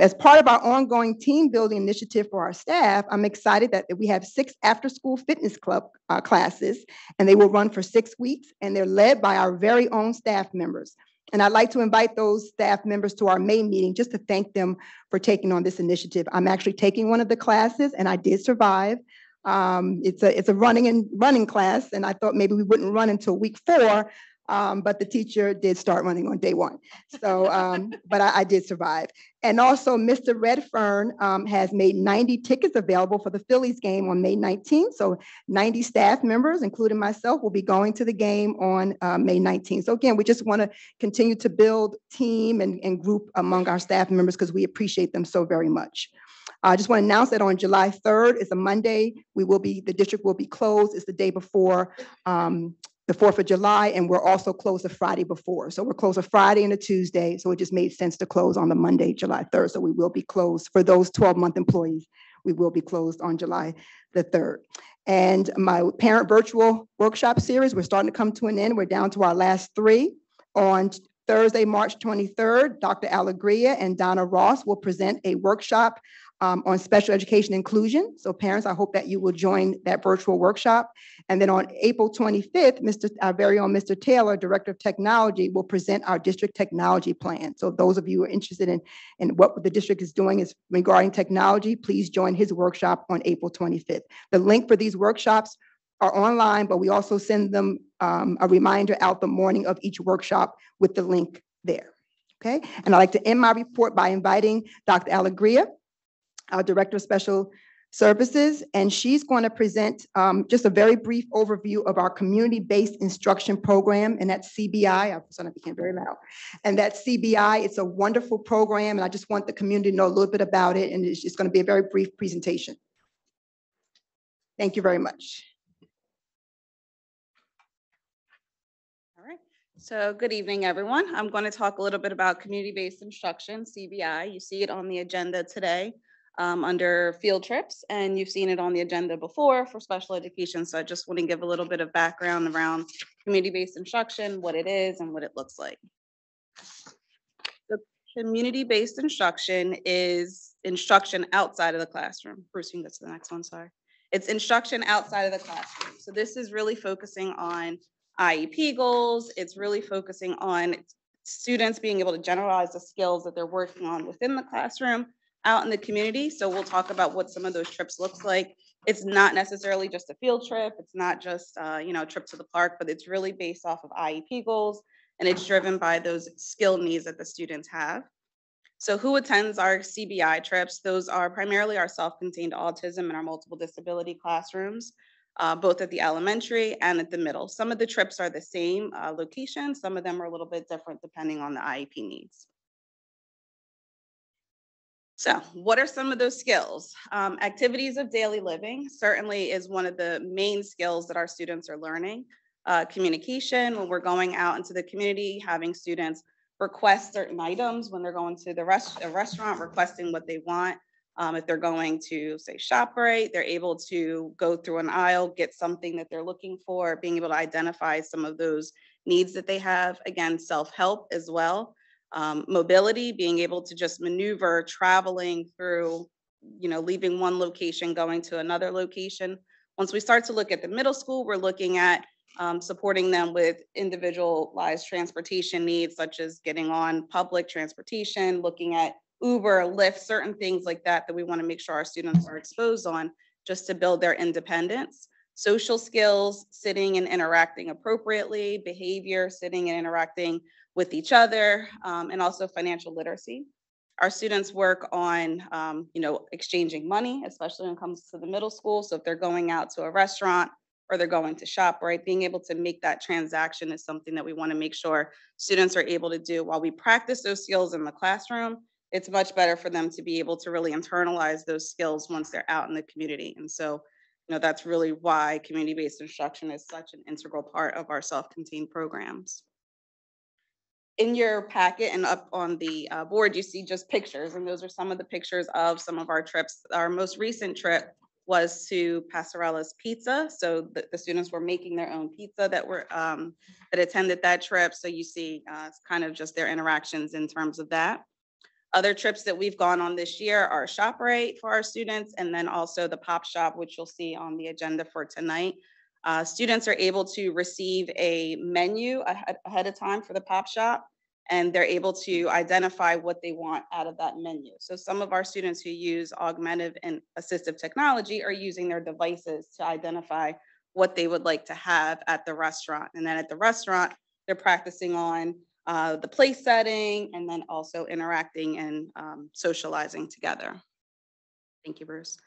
As part of our ongoing team building initiative for our staff, I'm excited that we have 6 after-school fitness club classes, and they will run for 6 weeks, and they're led by our very own staff members. And I'd like to invite those staff members to our May meeting just to thank them for taking on this initiative. I'm actually taking one of the classes, and I did survive. It's a running class, and I thought maybe we wouldn't run until week 4. but the teacher did start running on day one. So, but I did survive. And also, Mr. Redfern has made 90 tickets available for the Phillies game on May 19th. So 90 staff members, including myself, will be going to the game on May 19th. So again, we just want to continue to build team and group among our staff members because we appreciate them so very much. I just want to announce that on July 3rd, it's a Monday, the district will be closed. It's the day before the 4th of July, and we're also closed the Friday before. So we're closed a Friday and a Tuesday, so it just made sense to close on the Monday, July 3rd. So we will be closed for those 12-month employees. We will be closed on July the 3rd. And my parent virtual workshop series, we're starting to come to an end. We're down to our last 3. On Thursday, March 23rd, Dr. Alegria and Donna Ross will present a workshop on special education inclusion. So parents, I hope that you will join that virtual workshop. And then on April 25th, our very own Mr. Taylor, Director of Technology, will present our district technology plan. So those of you who are interested in what the district is doing is regarding technology, please join his workshop on April 25th. The link for these workshops are online, but we also send them a reminder out the morning of each workshop with the link there. Okay, and I'd like to end my report by inviting Dr. Alegria, our Director of Special Services, and she's going to present just a very brief overview of our community-based instruction program, and that's CBI. All of a sudden I became very loud. And that's CBI. It's a wonderful program, and I just want the community to know a little bit about it, and it's just going to be a very brief presentation. Thank you very much. All right. So good evening, everyone. I'm going to talk a little bit about community-based instruction, CBI. You see it on the agenda today. Under field trips, and you've seen it on the agenda before for special education. So I just want to give a little bit of background around community-based instruction, what it is and what it looks like. The community-based instruction is instruction outside of the classroom. Bruce, you can go to the next one, sorry. It's instruction outside of the classroom. So this is really focusing on IEP goals. It's really focusing on students being able to generalize the skills that they're working on within the classroom out in the community. So we'll talk about what some of those trips looks like. It's not necessarily just a field trip. It's not just a trip to the park, but it's really based off of IEP goals, and it's driven by those skill needs that the students have. So who attends our CBI trips? Those are primarily our self-contained autism and our multiple disability classrooms, both at the elementary and at the middle. Some of the trips are the same location. Some of them are a little bit different depending on the IEP needs. So what are some of those skills? Activities of daily living certainly is one of the main skills that our students are learning. Communication, when we're going out into the community, having students request certain items when they're going to a restaurant, requesting what they want. If they're going to, say, ShopRite, they're able to go through an aisle, get something that they're looking for, being able to identify some of those needs that they have. Again, self-help as well. Mobility, being able to just maneuver, traveling through, leaving one location, going to another location. Once we start to look at the middle school, we're looking at supporting them with individualized transportation needs, such as getting on public transportation, looking at Uber, Lyft, certain things like that we want to make sure our students are exposed on just to build their independence. Social skills, sitting and interacting appropriately, behavior, sitting and interacting with each other, and also financial literacy. Our students work on, exchanging money, especially when it comes to the middle school. So if they're going out to a restaurant or they're going to ShopRite, being able to make that transaction is something that we want to make sure students are able to do. While we practice those skills in the classroom, it's much better for them to be able to really internalize those skills once they're out in the community. And so, that's really why community-based instruction is such an integral part of our self-contained programs. In your packet and up on the board, you see just pictures, and those are some of the pictures of some of our trips. Our most recent trip was to Passarella's Pizza. So the students were making their own pizza that attended that trip. So you see it's kind of just their interactions in terms of that. Other trips that we've gone on this year are ShopRite for our students, and then also the Pop Shop, which you'll see on the agenda for tonight. Students are able to receive a menu ahead of time for the Pop Shop, and they're able to identify what they want out of that menu. So some of our students who use augmentative and assistive technology are using their devices to identify what they would like to have at the restaurant. And then at the restaurant, they're practicing on the place setting, and then also interacting and socializing together. Thank you, Bruce.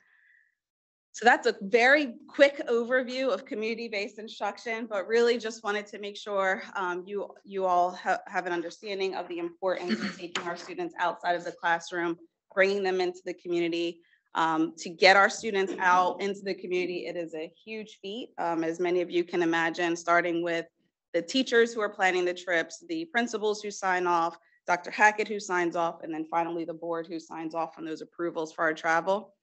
So that's a very quick overview of community-based instruction, but really just wanted to make sure you all have an understanding of the importance of taking our students outside of the classroom, bringing them into the community. To get our students out into the community, it is a huge feat, as many of you can imagine, starting with the teachers who are planning the trips, the principals who sign off, Dr. Hackett who signs off, and then finally the board who signs off on those approvals for our travel.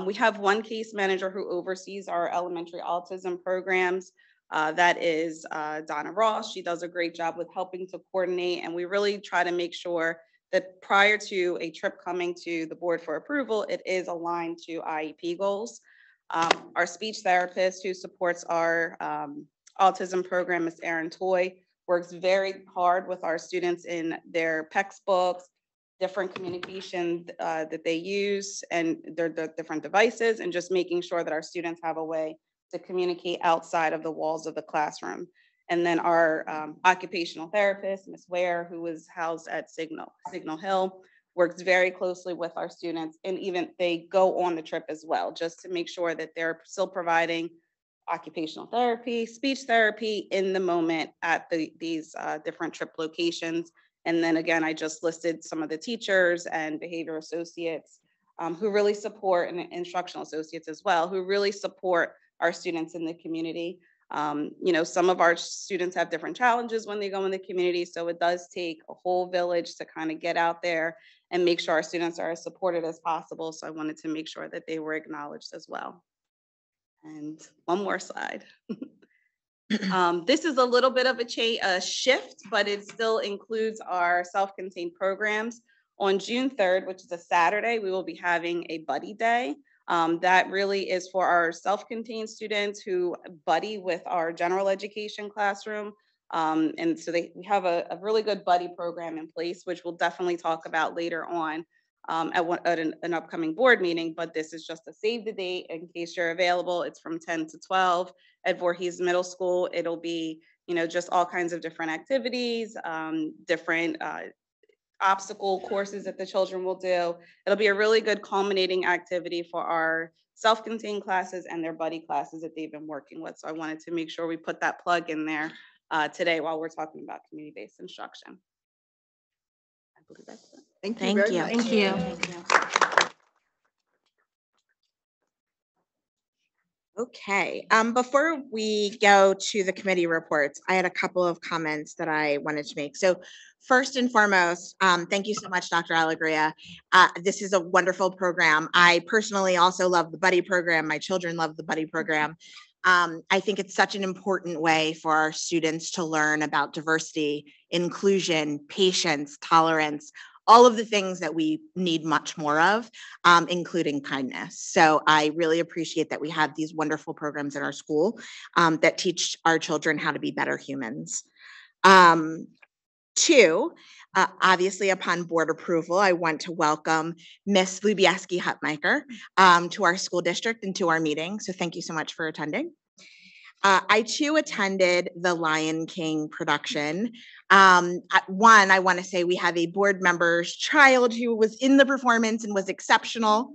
We have one case manager who oversees our elementary autism programs. That is Donna Ross. She does a great job with helping to coordinate, and we really try to make sure that prior to a trip coming to the board for approval, it is aligned to IEP goals. Our speech therapist who supports our autism program, Ms. Erin Toy, works very hard with our students in their PECS books, different communication that they use, and their different devices, and just making sure that our students have a way to communicate outside of the walls of the classroom. And then our occupational therapist, Ms. Ware, who is housed at Signal Hill, works very closely with our students, and even they go on the trip as well, just to make sure that they're still providing occupational therapy, speech therapy in the moment at these different trip locations. And then again, I just listed some of the teachers and behavior associates who really support, and instructional associates as well, who really support our students in the community. You know, some of our students have different challenges when they go in the community, so it does take a whole village to kind of get out there and make sure our students are as supported as possible. So I wanted to make sure that they were acknowledged as well. And one more slide. This is a little bit of a shift, but it still includes our self-contained programs. On June 3rd, which is a Saturday, we will be having a buddy day. That really is for our self-contained students who buddy with our general education classroom. And so we have a really good buddy program in place, which we'll definitely talk about later on at an upcoming board meeting. But this is just a save the date in case you're available. It's from 10 to 12 at Voorhees Middle School. It'll be, you know, just all kinds of different activities, different obstacle courses that the children will do. It'll be a really good culminating activity for our self-contained classes and their buddy classes that they've been working with. So I wanted to make sure we put that plug in there today while we're talking about community-based instruction. I believe that's it. Thank you very much. Thank you. Thank you. Okay, before we go to the committee reports, I had a couple of comments that I wanted to make. So first and foremost, thank you so much, Dr. Alegria. This is a wonderful program. I personally also love the buddy program. My children love the buddy program. I think it's such an important way for our students to learn about diversity, inclusion, patience, tolerance, all of the things that we need much more of, including kindness. So I really appreciate that we have these wonderful programs in our school that teach our children how to be better humans. Two, obviously upon board approval, I want to welcome Miss Lubieski Hutmacher to our school district and to our meeting. So thank you so much for attending. I too attended the Lion King production. One, I want to say we have a board member's child who was in the performance and was exceptional.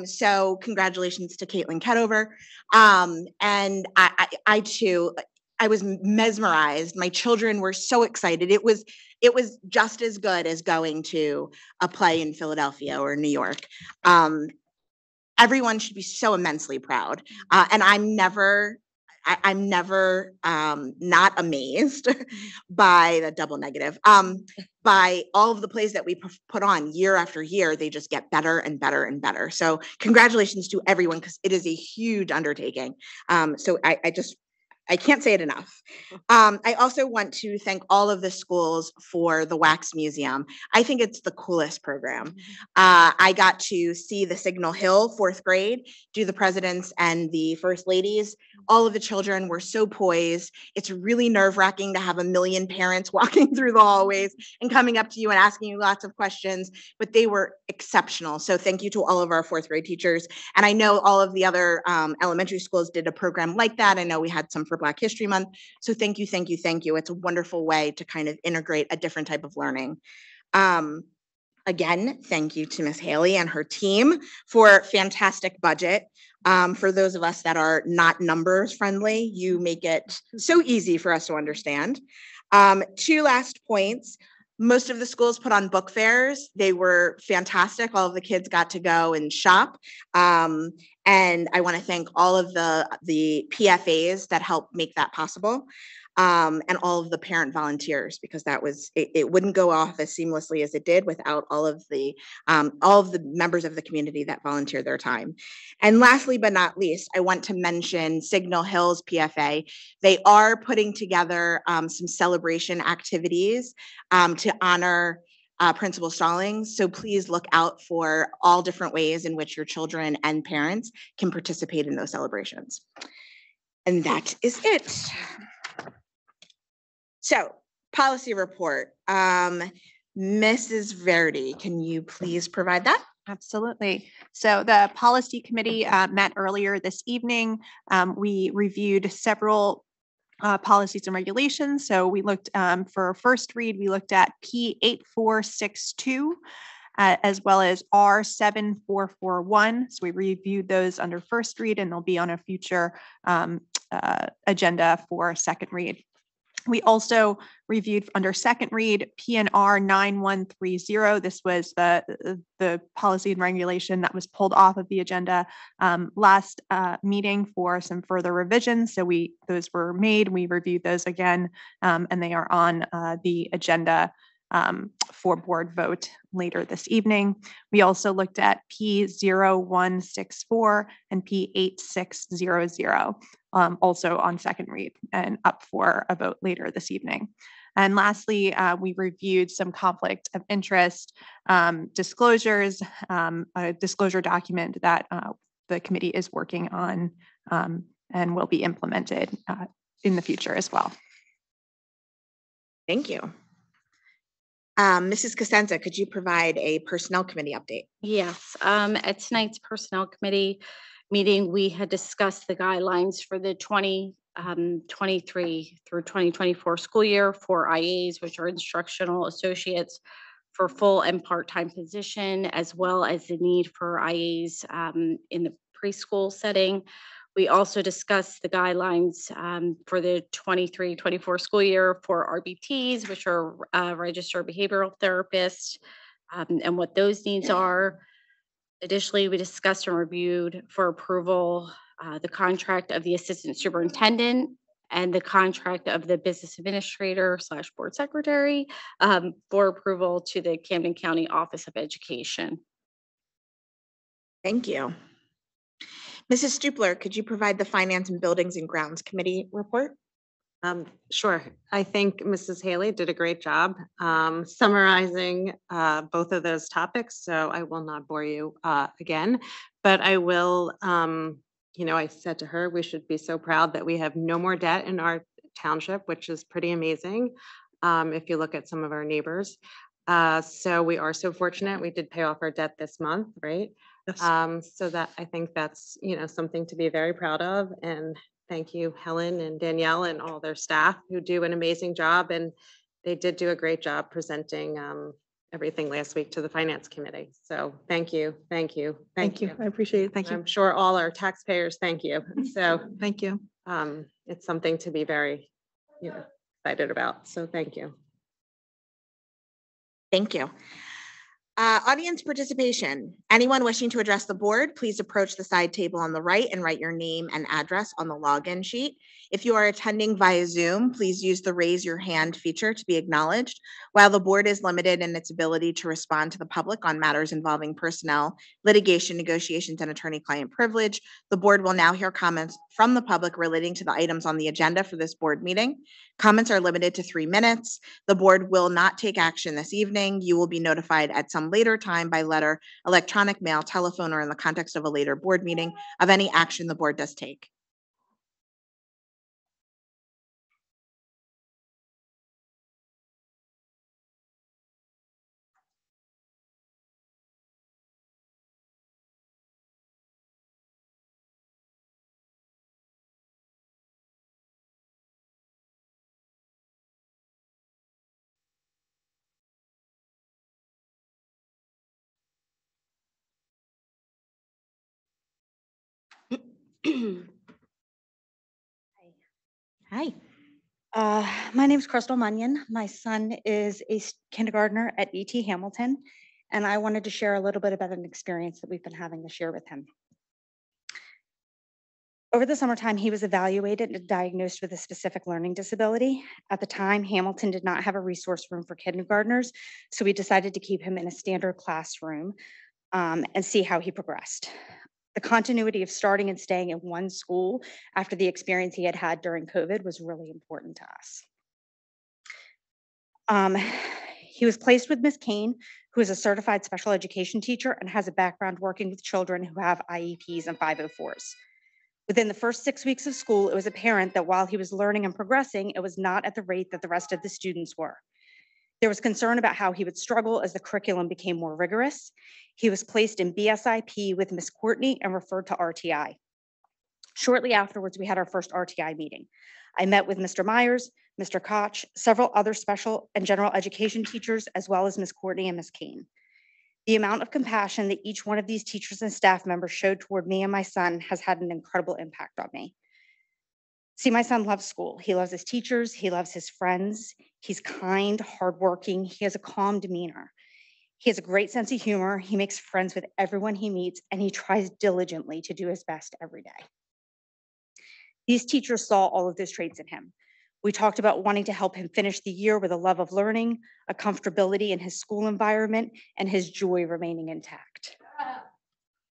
So congratulations to Caitlin Ketover. And I too, I was mesmerized. My children were so excited. It was just as good as going to a play in Philadelphia or New York. Everyone should be so immensely proud. And I'm never not amazed by the double negative, by all of the plays that we put on year after year. They just get better and better and better. So congratulations to everyone, because it is a huge undertaking. So I can't say it enough. I also want to thank all of the schools for the Wax Museum. I think it's the coolest program. I got to see the Signal Hill 4th grade do the presidents and the first ladies. All of the children were so poised. It's really nerve-wracking to have a million parents walking through the hallways and coming up to you and asking you lots of questions, but they were exceptional. So thank you to all of our 4th grade teachers. And I know all of the other elementary schools did a program like that. I know we had some for Black History Month. So thank you, thank you, thank you. It's a wonderful way to kind of integrate a different type of learning. Again, thank you to Ms. Haley and her team for fantastic budget. For those of us that are not numbers friendly, you make it so easy for us to understand. Two last points. Most of the schools put on book fairs. They were fantastic. All of the kids got to go and shop. And I want to thank all of the PFAs that helped make that possible. And all of the parent volunteers, because that was, it wouldn't go off as seamlessly as it did without all of the members of the community that volunteered their time. And lastly, but not least, I want to mention Signal Hills PFA. They are putting together some celebration activities to honor Principal Stallings. So please look out for all different ways in which your children and parents can participate in those celebrations. And that is it. So, policy report. Mrs. Verdi, can you please provide that? Absolutely. So the policy committee met earlier this evening. We reviewed several policies and regulations. So we looked for first read, we looked at P8462 as well as R7441. So we reviewed those under first read, and they'll be on a future agenda for second read. We also reviewed under second read PNR 9130. This was the policy and regulation that was pulled off of the agenda last meeting for some further revisions. So those were made. We reviewed those again, and they are on the agenda for board vote later this evening. We also looked at P0164 and P8600. Also on second read and up for a vote later this evening. And lastly, we reviewed some conflict of interest disclosures, a disclosure document that the committee is working on and will be implemented in the future as well. Thank you. Mrs. Cosenza, could you provide a personnel committee update? Yes, at tonight's personnel committee meeting, we had discussed the guidelines for the 2023 through 2024 school year for IAs, which are instructional associates for full and part-time position, as well as the need for IAs in the preschool setting. We also discussed the guidelines for the 23-24 school year for RBTs, which are registered behavioral therapists, and what those needs are. Additionally, we discussed and reviewed for approval the contract of the assistant superintendent and the contract of the business administrator / board secretary for approval to the Camden County Office of Education. Thank you. Mrs. Stupler, could you provide the Finance and Buildings and Grounds Committee report? Sure. I think Mrs. Haley did a great job summarizing both of those topics, so I will not bore you again, but I will, I said to her, we should be so proud that we have no more debt in our township, which is pretty amazing if you look at some of our neighbors. So we are so fortunate. We did pay off our debt this month, right? Yes. So that I think that's, something to be very proud of. And thank you, Helen and Danielle and all their staff who do an amazing job. And they did do a great job presenting everything last week to the Finance Committee. So thank you, thank you, thank you. I appreciate it. Thank you. I'm sure all our taxpayers thank you. So Thank you. it's something to be very, excited about. So thank you. Thank you. Audience participation. Anyone wishing to address the board, please approach the side table on the right and write your name and address on the login sheet. If you are attending via Zoom, please use the raise your hand feature to be acknowledged. While the board is limited in its ability to respond to the public on matters involving personnel, litigation, negotiations, and attorney-client privilege, the board will now hear comments from the public relating to the items on the agenda for this board meeting. Comments are limited to 3 minutes. The board will not take action this evening. You will be notified at some later time by letter, electronic mail, telephone, or in the context of a later board meeting of any action the board does take. Hi. My name is Crystal Munyon. My son is a kindergartner at E.T. Hamilton, and I wanted to share a little bit about an experience that we've been having this year with him. Over the summertime, he was evaluated and diagnosed with a specific learning disability. At the time, Hamilton did not have a resource room for kindergartners, so we decided to keep him in a standard classroom and see how he progressed. The continuity of starting and staying in one school after the experience he had had during COVID was really important to us. He was placed with Ms. Kane, who is a certified special education teacher and has a background working with children who have IEPs and 504s. Within the first 6 weeks of school, it was apparent that while he was learning and progressing, it was not at the rate that the rest of the students were. There was concern about how he would struggle as the curriculum became more rigorous. He was placed in BSIP with Ms. Courtney and referred to RTI. Shortly afterwards, we had our first RTI meeting. I met with Mr. Myers, Mr. Koch, several other special and general education teachers, as well as Ms. Courtney and Ms. Kane. The amount of compassion that each one of these teachers and staff members showed toward me and my son has had an incredible impact on me. See, my son loves school. He loves his teachers. He loves his friends. He's kind, hardworking. He has a calm demeanor. He has a great sense of humor. He makes friends with everyone he meets, and he tries diligently to do his best every day. These teachers saw all of those traits in him. We talked about wanting to help him finish the year with a love of learning, a comfortability in his school environment, and his joy remaining intact.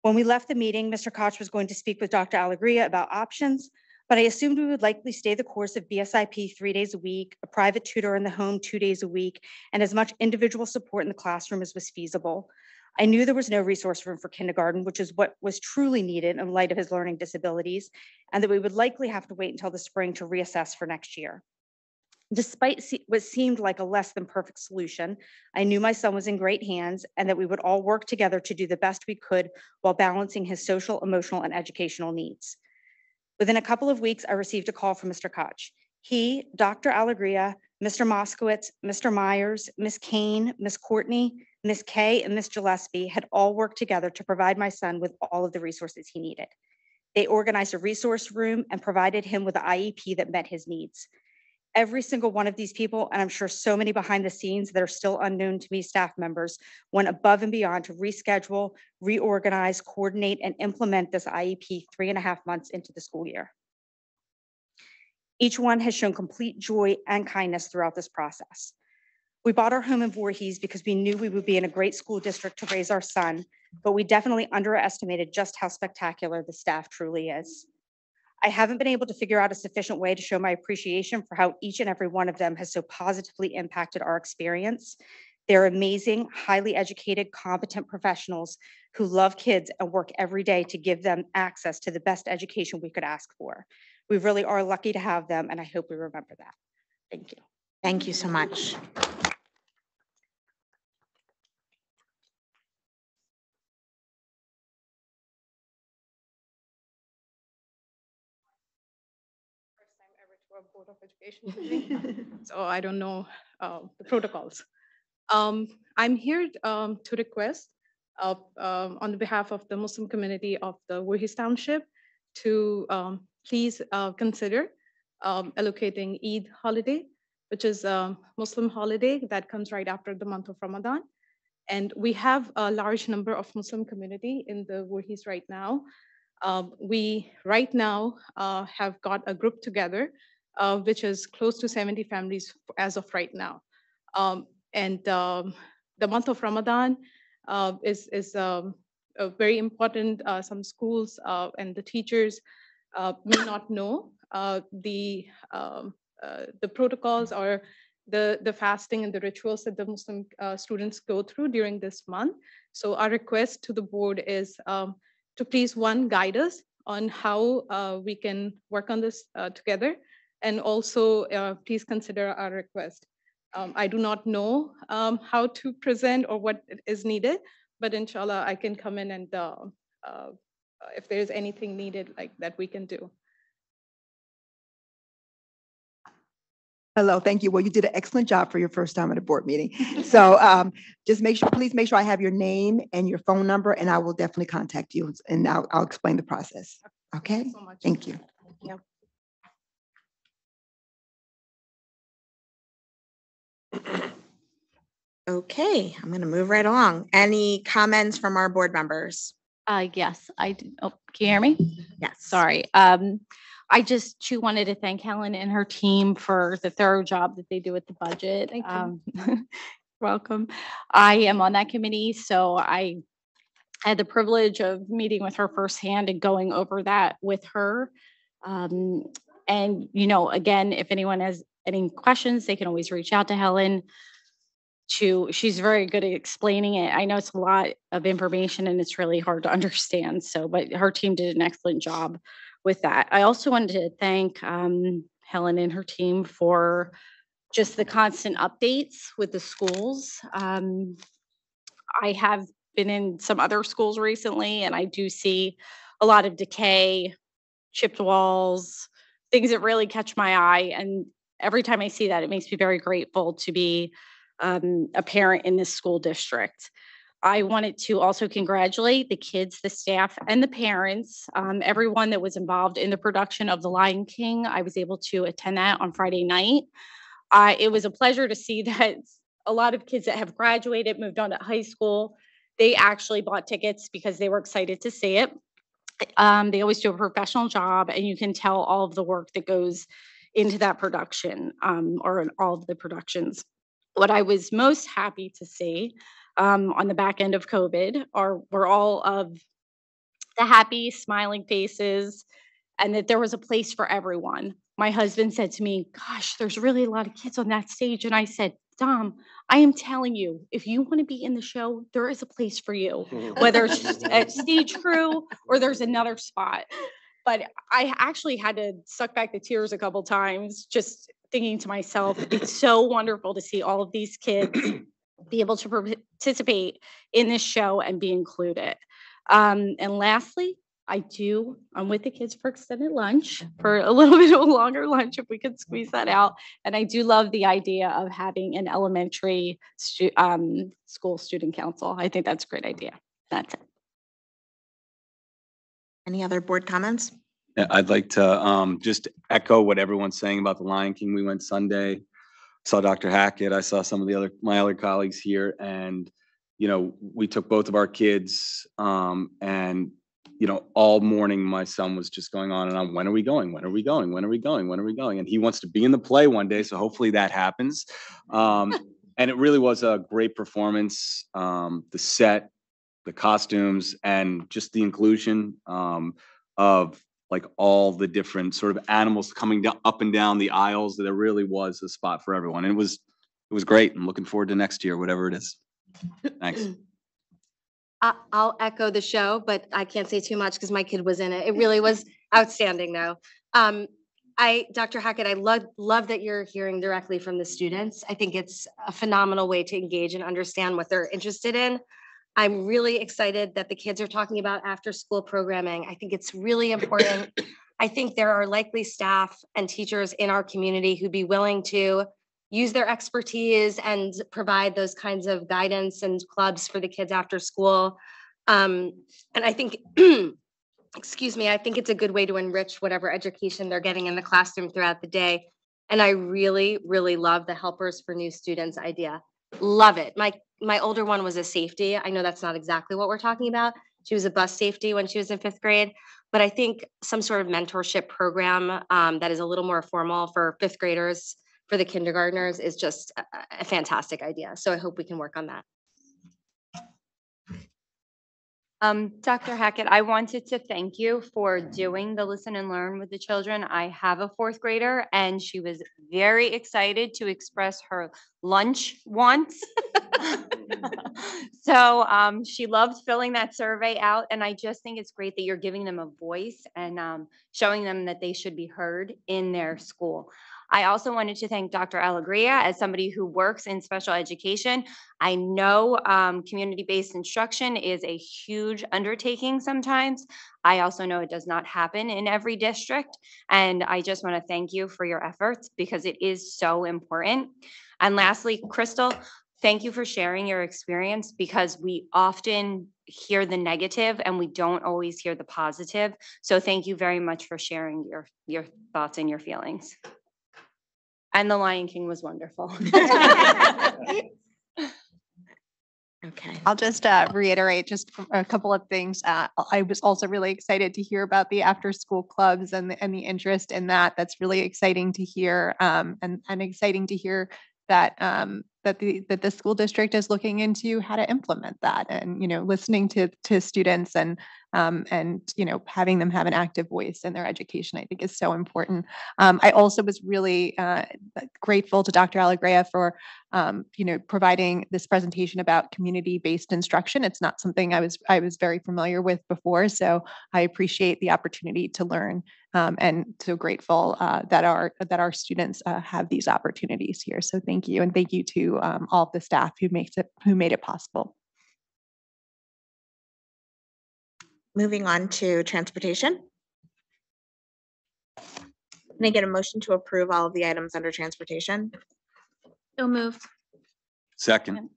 When we left the meeting, Mr. Koch was going to speak with Dr. Alegria about options, but I assumed we would likely stay the course of BSIP 3 days a week, a private tutor in the home 2 days a week, and as much individual support in the classroom as was feasible. I knew there was no resource room for kindergarten, which is what was truly needed in light of his learning disabilities, and that we would likely have to wait until the spring to reassess for next year. Despite what seemed like a less than perfect solution, I knew my son was in great hands and that we would all work together to do the best we could while balancing his social, emotional, and educational needs. Within a couple of weeks, I received a call from Mr. Koch. He, Dr. Alegria, Mr. Moskowitz, Mr. Myers, Ms. Kane, Ms. Courtney, Ms. Kay, and Ms. Gillespie had all worked together to provide my son with all of the resources he needed. They organized a resource room and provided him with an IEP that met his needs. Every single one of these people, and I'm sure so many behind the scenes that are still unknown to me, staff members, went above and beyond to reschedule, reorganize, coordinate, and implement this IEP 3.5 months into the school year. Each one has shown complete joy and kindness throughout this process. We bought our home in Voorhees because we knew we would be in a great school district to raise our son, but we definitely underestimated just how spectacular the staff truly is. I haven't been able to figure out a sufficient way to show my appreciation for how each and every one of them has so positively impacted our experience. They're amazing, highly educated, competent professionals who love kids and work every day to give them access to the best education we could ask for. We really are lucky to have them, and I hope we remember that. Thank you. Thank you so much. Board of Education meeting, so I don't know the protocols. I'm here to request on the behalf of the Muslim community of the Voorhees Township to please consider allocating Eid holiday, which is a Muslim holiday that comes right after the month of Ramadan. And we have a large number of Muslim community in the Voorhees right now. We right now have got a group together which is close to 70 families as of right now. The month of Ramadan is very important. Some schools and the teachers may not know the protocols or the fasting and the rituals that the Muslim students go through during this month. So our request to the board is to please, one, guide us on how we can work on this together. And also, please consider our request. I do not know how to present or what is needed, but inshallah, I can come in and if there's anything needed like that, we can do. Hello, thank you. Well, you did an excellent job for your first time at a board meeting. So just please make sure I have your name and your phone number, and I will definitely contact you, and I'll explain the process. Okay, So much. thank you. Okay, I'm going to move right along. Any comments from our board members? Yes, I do. Oh, can you hear me? Yes. Sorry. I just too wanted to thank Helen and her team for the thorough job that they do with the budget. Thank you. Welcome. I am on that committee, so I had the privilege of meeting with her firsthand and going over that with her. And, you know, again, if anyone has any questions, they can always reach out to Helen. She's very good at explaining it. I know it's a lot of information and it's really hard to understand. So, but her team did an excellent job with that. I also wanted to thank Helen and her team for just the constant updates with the schools. I have been in some other schools recently, and I do see a lot of decay, chipped walls, things that really catch my eye. And every time I see that, it makes me very grateful to be a parent in this school district. I wanted to also congratulate the kids, the staff, and the parents, everyone that was involved in the production of The Lion King. I was able to attend that on Friday night. It was a pleasure to see that a lot of kids that have graduated, moved on to high school, they actually bought tickets because they were excited to see it. They always do a professional job, and you can tell all of the work that goes into that production, or in all of the productions. What I was most happy to see on the back end of COVID were all of the happy, smiling faces, and that there was a place for everyone. My husband said to me, "Gosh, there's really a lot of kids on that stage." And I said, "Dom, I am telling you, if you want to be in the show, there is a place for you, whether it's a stage crew or there's another spot." But I actually had to suck back the tears a couple times, just thinking to myself, it's so wonderful to see all of these kids be able to participate in this show and be included. And lastly, I'm with the kids for extended lunch, for a little bit of a longer lunch if we could squeeze that out. And I do love the idea of having an elementary school student council. I think that's a great idea. That's it. Any other board comments? Yeah, I'd like to just echo what everyone's saying about the Lion King. We went Sunday, saw Dr. Hackett. I saw some of my other colleagues here, and we took both of our kids, and all morning my son was just going on and on. When are we going? When are we going? When are we going? When are we going? And he wants to be in the play one day, so hopefully that happens. And it really was a great performance. The set, the costumes, and just the inclusion of like all the different sort of animals coming down up and down the aisles. There really was a spot for everyone. And it was great. I'm looking forward to next year, whatever it is. Thanks. I'll echo the show, but I can't say too much because my kid was in it. It really was outstanding, though. Dr. Hackett, I love that you're hearing directly from the students. I think it's a phenomenal way to engage and understand what they're interested in. I'm really excited that the kids are talking about after-school programming. I think it's really important. I think there are likely staff and teachers in our community who'd be willing to use their expertise and provide those kinds of guidance and clubs for the kids after school. And I think, excuse me, I think it's a good way to enrich whatever education they're getting in the classroom throughout the day. And I really, really love the Helpers for New Students idea. Love it. My older one was a safety. I know that's not exactly what we're talking about. She was a bus safety when she was in 5th grade, but I think some sort of mentorship program that is a little more formal for 5th graders, for the kindergartners, is just a fantastic idea. So I hope we can work on that. Dr. Hackett, I wanted to thank you for doing the Listen and Learn with the children. I have a 4th grader, and she was very excited to express her lunch wants. So she loved filling that survey out, and I just think it's great that you're giving them a voice and showing them that they should be heard in their school. I also wanted to thank Dr. Alegria as somebody who works in special education. I know community-based instruction is a huge undertaking sometimes. I also know it does not happen in every district. And I just want to thank you for your efforts because it is so important. And lastly, Crystal, thank you for sharing your experience because we often hear the negative and we don't always hear the positive. So thank you very much for sharing your thoughts and your feelings. And The Lion King was wonderful. Okay. I'll just reiterate just a couple of things. I was also really excited to hear about the after-school clubs and the interest in that. That's really exciting to hear, and exciting to hear that that the school district is looking into how to implement that, and listening to students and having them have an active voice in their education, I think is so important. I also was really grateful to Dr. Alegria for providing this presentation about community-based instruction. It's not something I was very familiar with before, so I appreciate the opportunity to learn, and so grateful that our students have these opportunities here. So thank you, and thank you to all of the staff who made it possible. Moving on to transportation. Can I get a motion to approve all of the items under transportation? So moved. Second.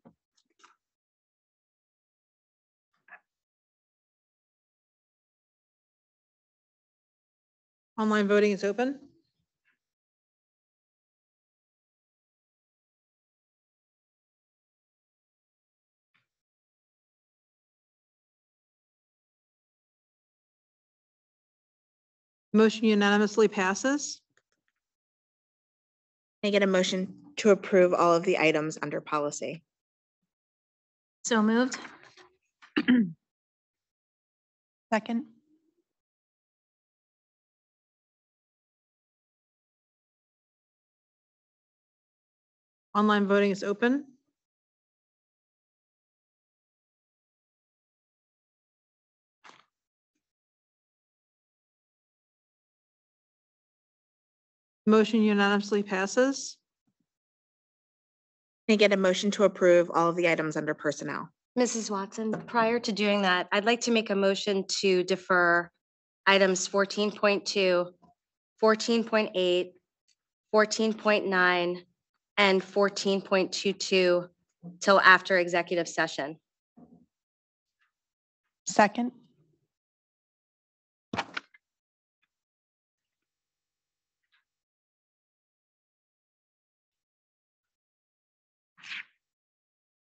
Online voting is open. Motion unanimously passes. Can I get a motion to approve all of the items under policy? So moved. Second. Online voting is open. Motion unanimously passes. Can I get a motion to approve all of the items under personnel? Mrs. Watson, prior to doing that, I'd like to make a motion to defer items 14.2, 14.8, 14.9, and 14.22 till after executive session. Second.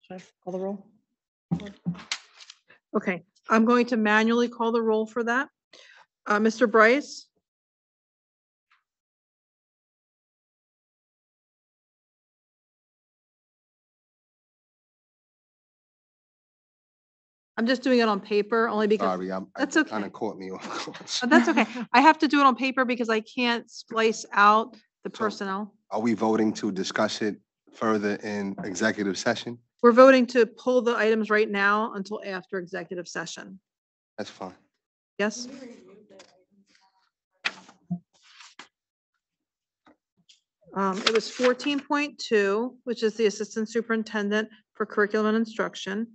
Should I call the roll? Okay, I'm going to manually call the roll for that. Mr. Bryce? I'm just doing it on paper only because. Sorry, That's kind okay. of caught me off course. That's okay. I have to do it on paper because I can't splice out the So- personnel. Are we voting to discuss it further in executive session? We're voting to pull the items right now until after executive session. That's fine. Yes? It was 14.2, which is the Assistant Superintendent for Curriculum and Instruction.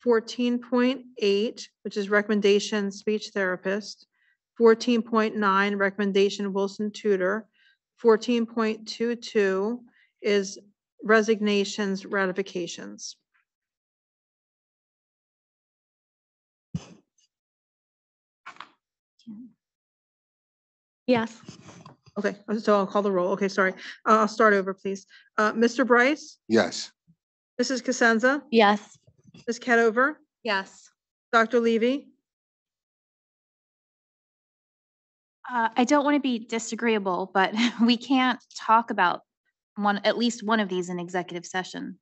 14.8, which is recommendation speech therapist. 14.9, recommendation Wilson tutor. 14.22 is resignations, ratifications. Yes. Okay, so I'll call the roll. Okay, sorry. I'll start over, please. Mr. Bryce, Yes. Mrs. Cosenza, Yes. Ms. Cadover, Yes. Dr. Levy, I don't want to be disagreeable, but we can't talk about at least one of these in executive session.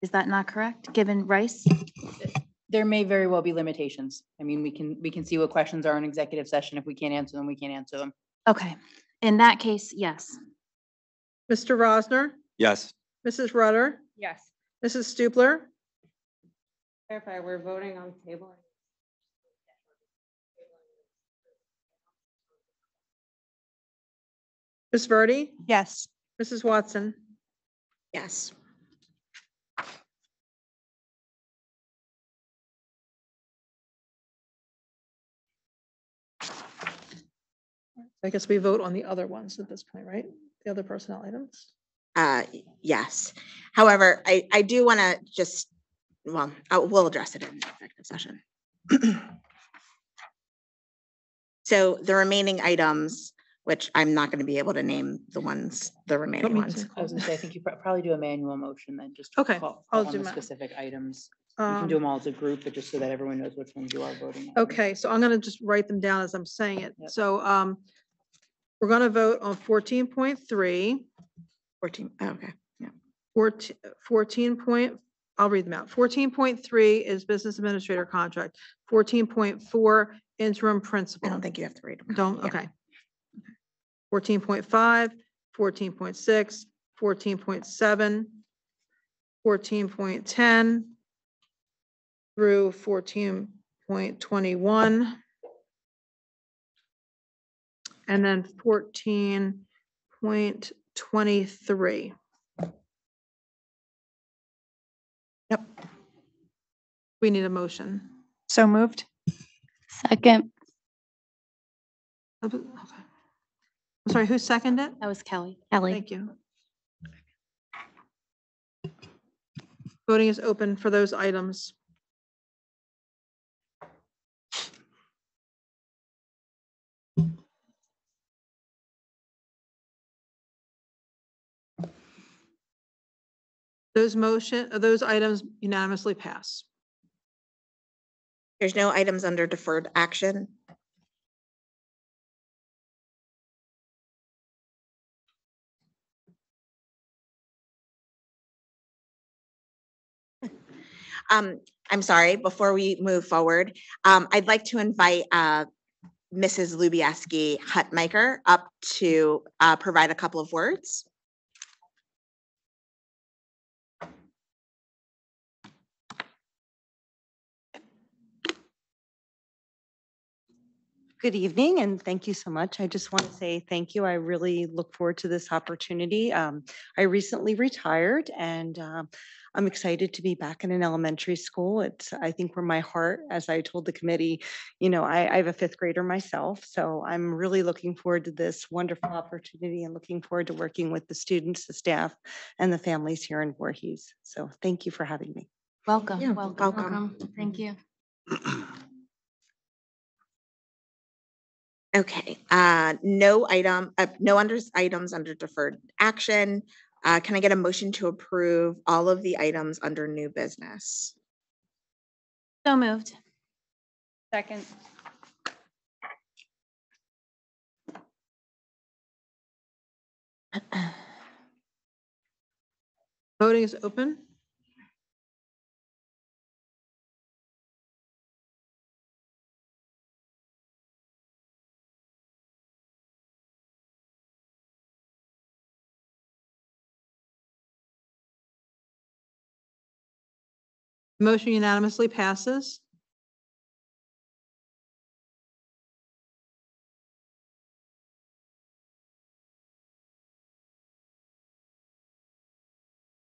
Is that not correct, given Rice? There may very well be limitations. I mean, we can see what questions are in executive session. If we can't answer them, we can't answer them. Okay, in that case, yes. Mr. Rosner, Yes. Mrs. Rudder, Yes. Mrs. Stupler, Clarify, we're voting on table. Ms. Verdi, Yes. Mrs. Watson. Yes. I guess we vote on the other ones at this point, right? The other personnel items? Yes. However, I do want to just well, we'll address it in executive session. So the remaining items, which I'm not going to be able to name the remaining me ones. to- I was gonna say, I think you probably do a manual motion then, just. Okay, call I'll on do the ma- specific items. You can do them all as a group, but just so that everyone knows which ones you are voting on. Okay, so I'm gonna just write them down as I'm saying it. Yep. So, we're gonna vote on 14.3, 14, oh, okay. 14 point, I'll read them out. 14.3 is business administrator contract. 14.4 interim I principal. don't think you have to read them. Don't, Yeah. okay. 14.5, 14.6, 14.7, 14.10 through 14.21. And then 14.23. Yep. We need a motion. So moved. Second. Okay. I'm sorry, who seconded it? That was Kelly. Thank you. Voting is open for those items. Those items unanimously pass. There's no items under deferred action. I'm sorry, before we move forward, I'd like to invite Mrs. Lubieski Hutmaker up to provide a couple of words. Good evening, and thank you so much. I just want to say thank you. I really look forward to this opportunity. I recently retired, and I'm excited to be back in an elementary school. It's, I think, where my heart, as I told the committee, I have a fifth grader myself, so I'm really looking forward to this wonderful opportunity and looking forward to working with the students, the staff, and the families here in Voorhees. So thank you for having me. Welcome. Yeah, Welcome. welcome. Thank you. Okay, no items under deferred action. Can I get a motion to approve all of the items under new business? So moved. Second. Voting is open. Motion unanimously passes.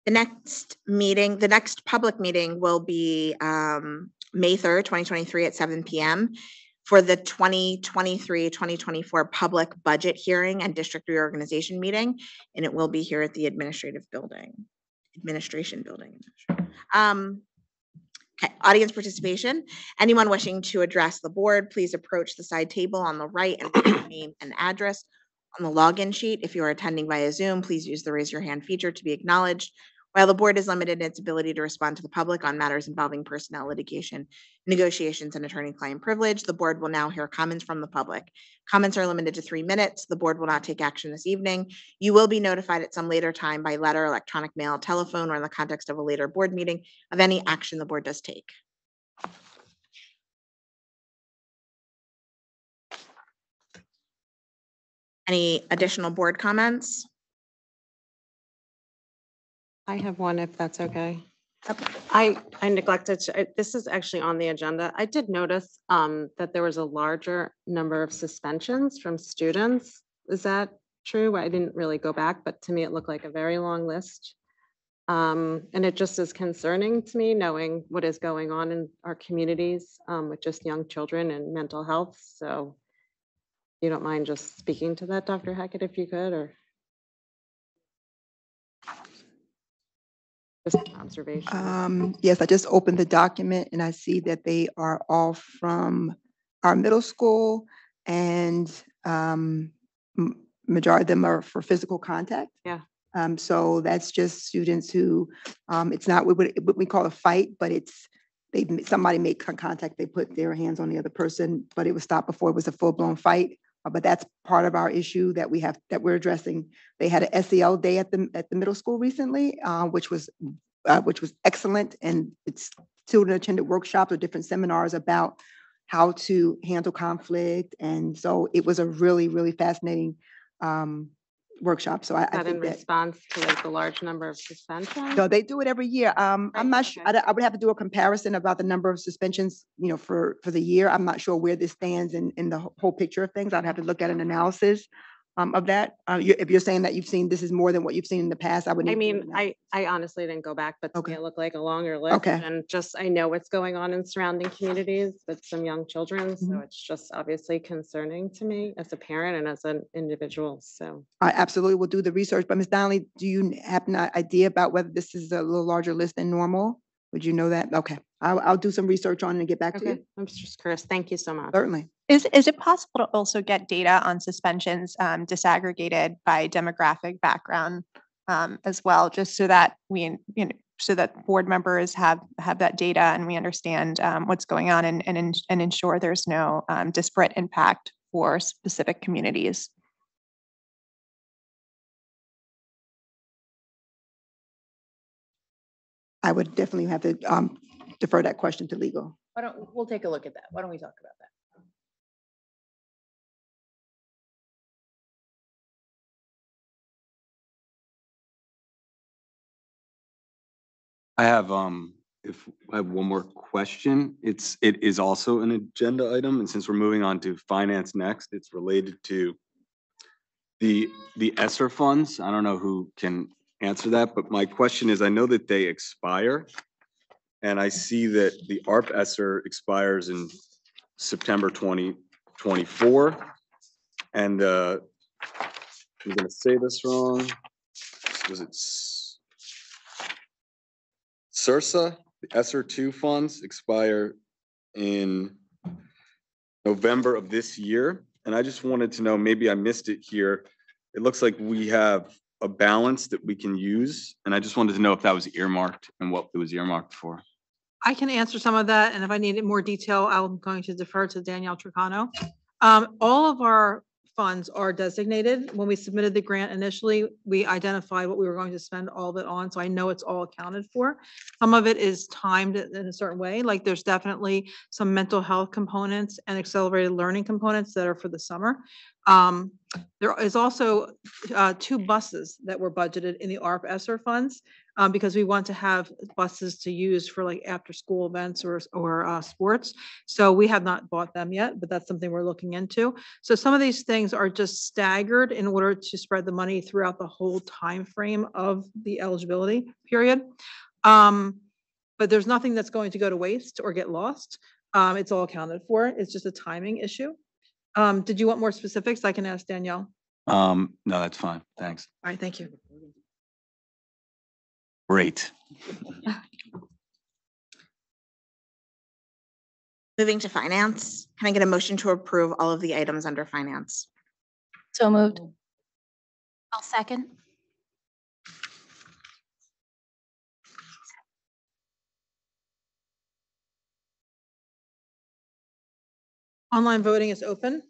The next public meeting will be May 3rd, 2023 at 7 p.m. for the 2023-2024 public budget hearing and district reorganization meeting, and it will be here at the administration building. Okay, audience participation. Anyone wishing to address the board, please approach the side table on the right and write your name and address on the login sheet. If you are attending via Zoom, please use the raise your hand feature to be acknowledged. While the board is limited in its ability to respond to the public on matters involving personnel litigation, negotiations, and attorney-client privilege, the board will now hear comments from the public. Comments are limited to 3 minutes. The board will not take action this evening. You will be notified at some later time by letter, electronic mail, telephone, or in the context of a later board meeting of any action the board does take. Any additional board comments? I have one, if that's okay. I neglected to, this is actually on the agenda. I did notice that there was a larger number of suspensions from students. Is that true? I didn't really go back, but to me, it looked like a very long list. And it just is concerning to me, knowing what is going on in our communities with just young children and mental health. So you don't mind just speaking to that, Dr. Hackett, if you could, or? Just an observation. Yes, I just opened the document and I see that they are all from our middle school and majority of them are for physical contact. Yeah. So that's just students who, it's not what we call a fight, but it's, somebody made contact, they put their hands on the other person, but it was stopped before it was a full-blown fight. But that's part of our issue that we're addressing. They had an SEL day at the middle school recently, which was excellent. And it's children attended workshops or different seminars about how to handle conflict. And so it was a really, really fascinating workshop. So I That in think that, response to like the large number of suspensions? no, they do it every year. I'm Right, not sure, okay. I would have to do a comparison about the number of suspensions, for the year. I'm not sure where this stands in the whole picture of things. I'd have to look at an analysis of that. If you're saying that you've seen, this is more than what you've seen in the past, I would need I to do an mean, analysis. I honestly didn't go back, but to me Okay. it looked like a longer list. Okay. And just, I know what's going on in surrounding communities with some young children. So Mhm. it's just obviously concerning to me as a parent and as an individual. So I absolutely will do the research, but Ms. Donnelly, do you have an idea about whether this is a little larger list than normal? Would you know that? Okay, I'll do some research on it and get back to okay, you. I'm just curious. Thank you so much. Certainly. Is it possible to also get data on suspensions disaggregated by demographic background as well, just so that so that board members have that data and we understand what's going on and ensure there's no disparate impact for specific communities? I would definitely have to defer that question to legal. We'll take a look at that. Why don't we talk about that? I have, I have one more question. It is also an agenda item, and since we're moving on to finance next, it's related to the ESSER funds. I don't know who can answer that, but my question is, I know that they expire. And I see that the ARP ESSER expires in September 2024. And I'm gonna say this wrong. Was it CIRSA? The ESSER 2 funds expire in November of this year. And I just wanted to know, maybe I missed it here. It looks like we have a balance that we can use. And I just wanted to know if that was earmarked and what it was earmarked for. I can answer some of that, and if I needed more detail, I'm going to defer to Danielle Tricano. All of our funds are designated. When we submitted the grant initially, we identified what we were going to spend all of it on, so I know it's all accounted for. Some of it is timed in a certain way, like there's definitely some mental health components and accelerated learning components that are for the summer. There is also 2 buses that were budgeted in the ARP ESSER funds because we want to have buses to use for like after school events or sports. So we have not bought them yet, but that's something we're looking into. So some of these things are just staggered in order to spread the money throughout the whole time frame of the eligibility period. But there's nothing that's going to go to waste or get lost. It's all accounted for. It's just a timing issue. Did you want more specifics? I can ask Danielle. No, that's fine. Thanks. All right, thank you. Great. Moving to finance, can I get a motion to approve all of the items under finance? So moved. I'll second. Online voting is open.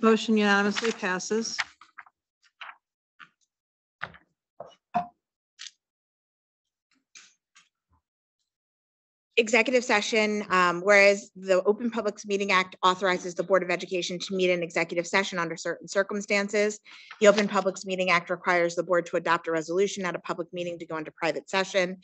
Motion unanimously passes. Executive session, whereas the Open Publics Meeting Act authorizes the Board of Education to meet in executive session under certain circumstances. The Open Publics Meeting Act requires the board to adopt a resolution at a public meeting to go into private session.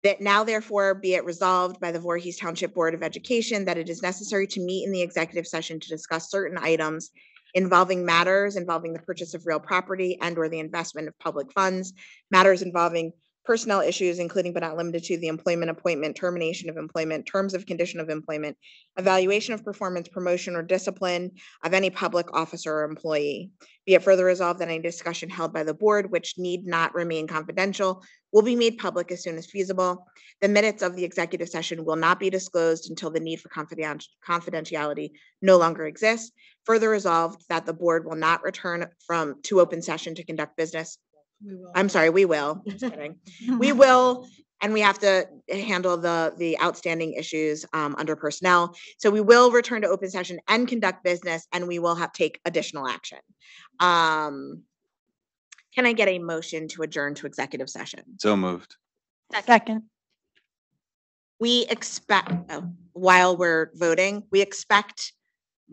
That now therefore be it resolved by the Voorhees Township Board of Education that it is necessary to meet in the executive session to discuss certain items involving matters involving the purchase of real property and or the investment of public funds, matters involving personnel issues, including but not limited to the employment, appointment, termination of employment, terms of condition of employment, evaluation of performance, promotion, or discipline of any public officer or employee. Be it further resolved that any discussion held by the board, which need not remain confidential, will be made public as soon as feasible. The minutes of the executive session will not be disclosed until the need for confidentiality no longer exists. Further resolved that the board will not return to open session to conduct business. I'm sorry, we will. Just kidding. We will, and we have to handle the outstanding issues under personnel. So we will return to open session and conduct business, and we will take additional action. Can I get a motion to adjourn to executive session? So moved. Second. We expect, while we're voting, we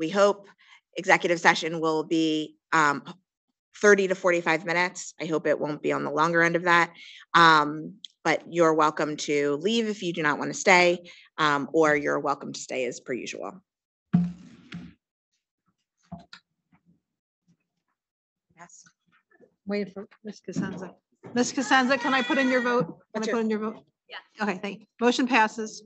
hope executive session will be 30 to 45 minutes. I hope it won't be on the longer end of that. But you're welcome to leave if you do not want to stay, or you're welcome to stay as per usual. Yes. Wait for Ms. Cosenza. Ms. Cosenza, can I put in your vote? Can I What's put in your vote? Yeah. Okay, thank you. Motion passes.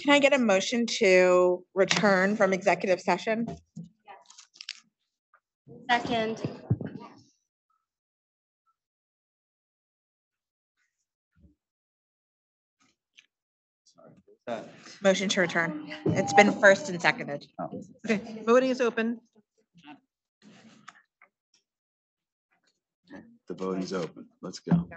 Can I get a motion to return from executive session? Second. Motion to return. It's been first and seconded. Okay, voting is open. The voting's open. Let's go.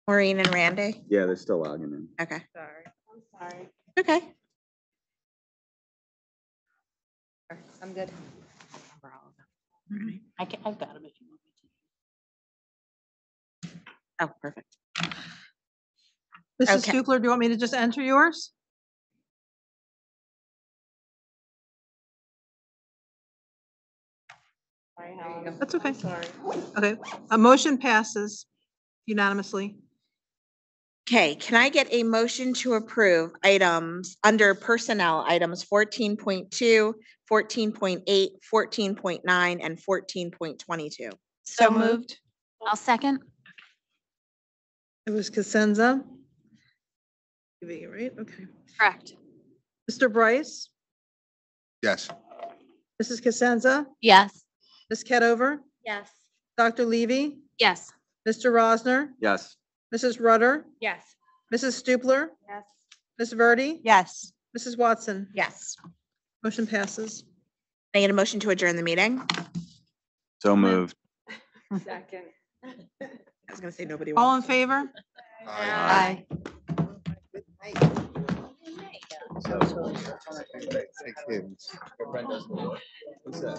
Maureen and Randy? Yeah, they're still logging in. Okay. Sorry. I'm sorry. Okay. I'm good. I've got them if you want me to. Oh, perfect. Mrs. Okay. Stupler, do you want me to just enter yours? That's okay. Sorry. Okay, a motion passes unanimously. Okay, can I get a motion to approve items under personnel, items 14.2, 14.8, 14.9, and 14.22? So moved. I'll second. It was Cosenza. Right, okay. Correct. Mr. Bryce, Yes. Mrs. Cosenza, Yes. Ms. Ketover, Yes. Dr. Levy, Yes. Mr. Rosner, Yes. Mrs. Rudder, Yes. Mrs. Stupler, Yes. Ms. Verdi, Yes. Mrs. Watson. Yes. Motion passes. Can I get a motion to adjourn the meeting? So moved. Second. I was gonna say nobody. All in favor? Aye. Take him. What's that?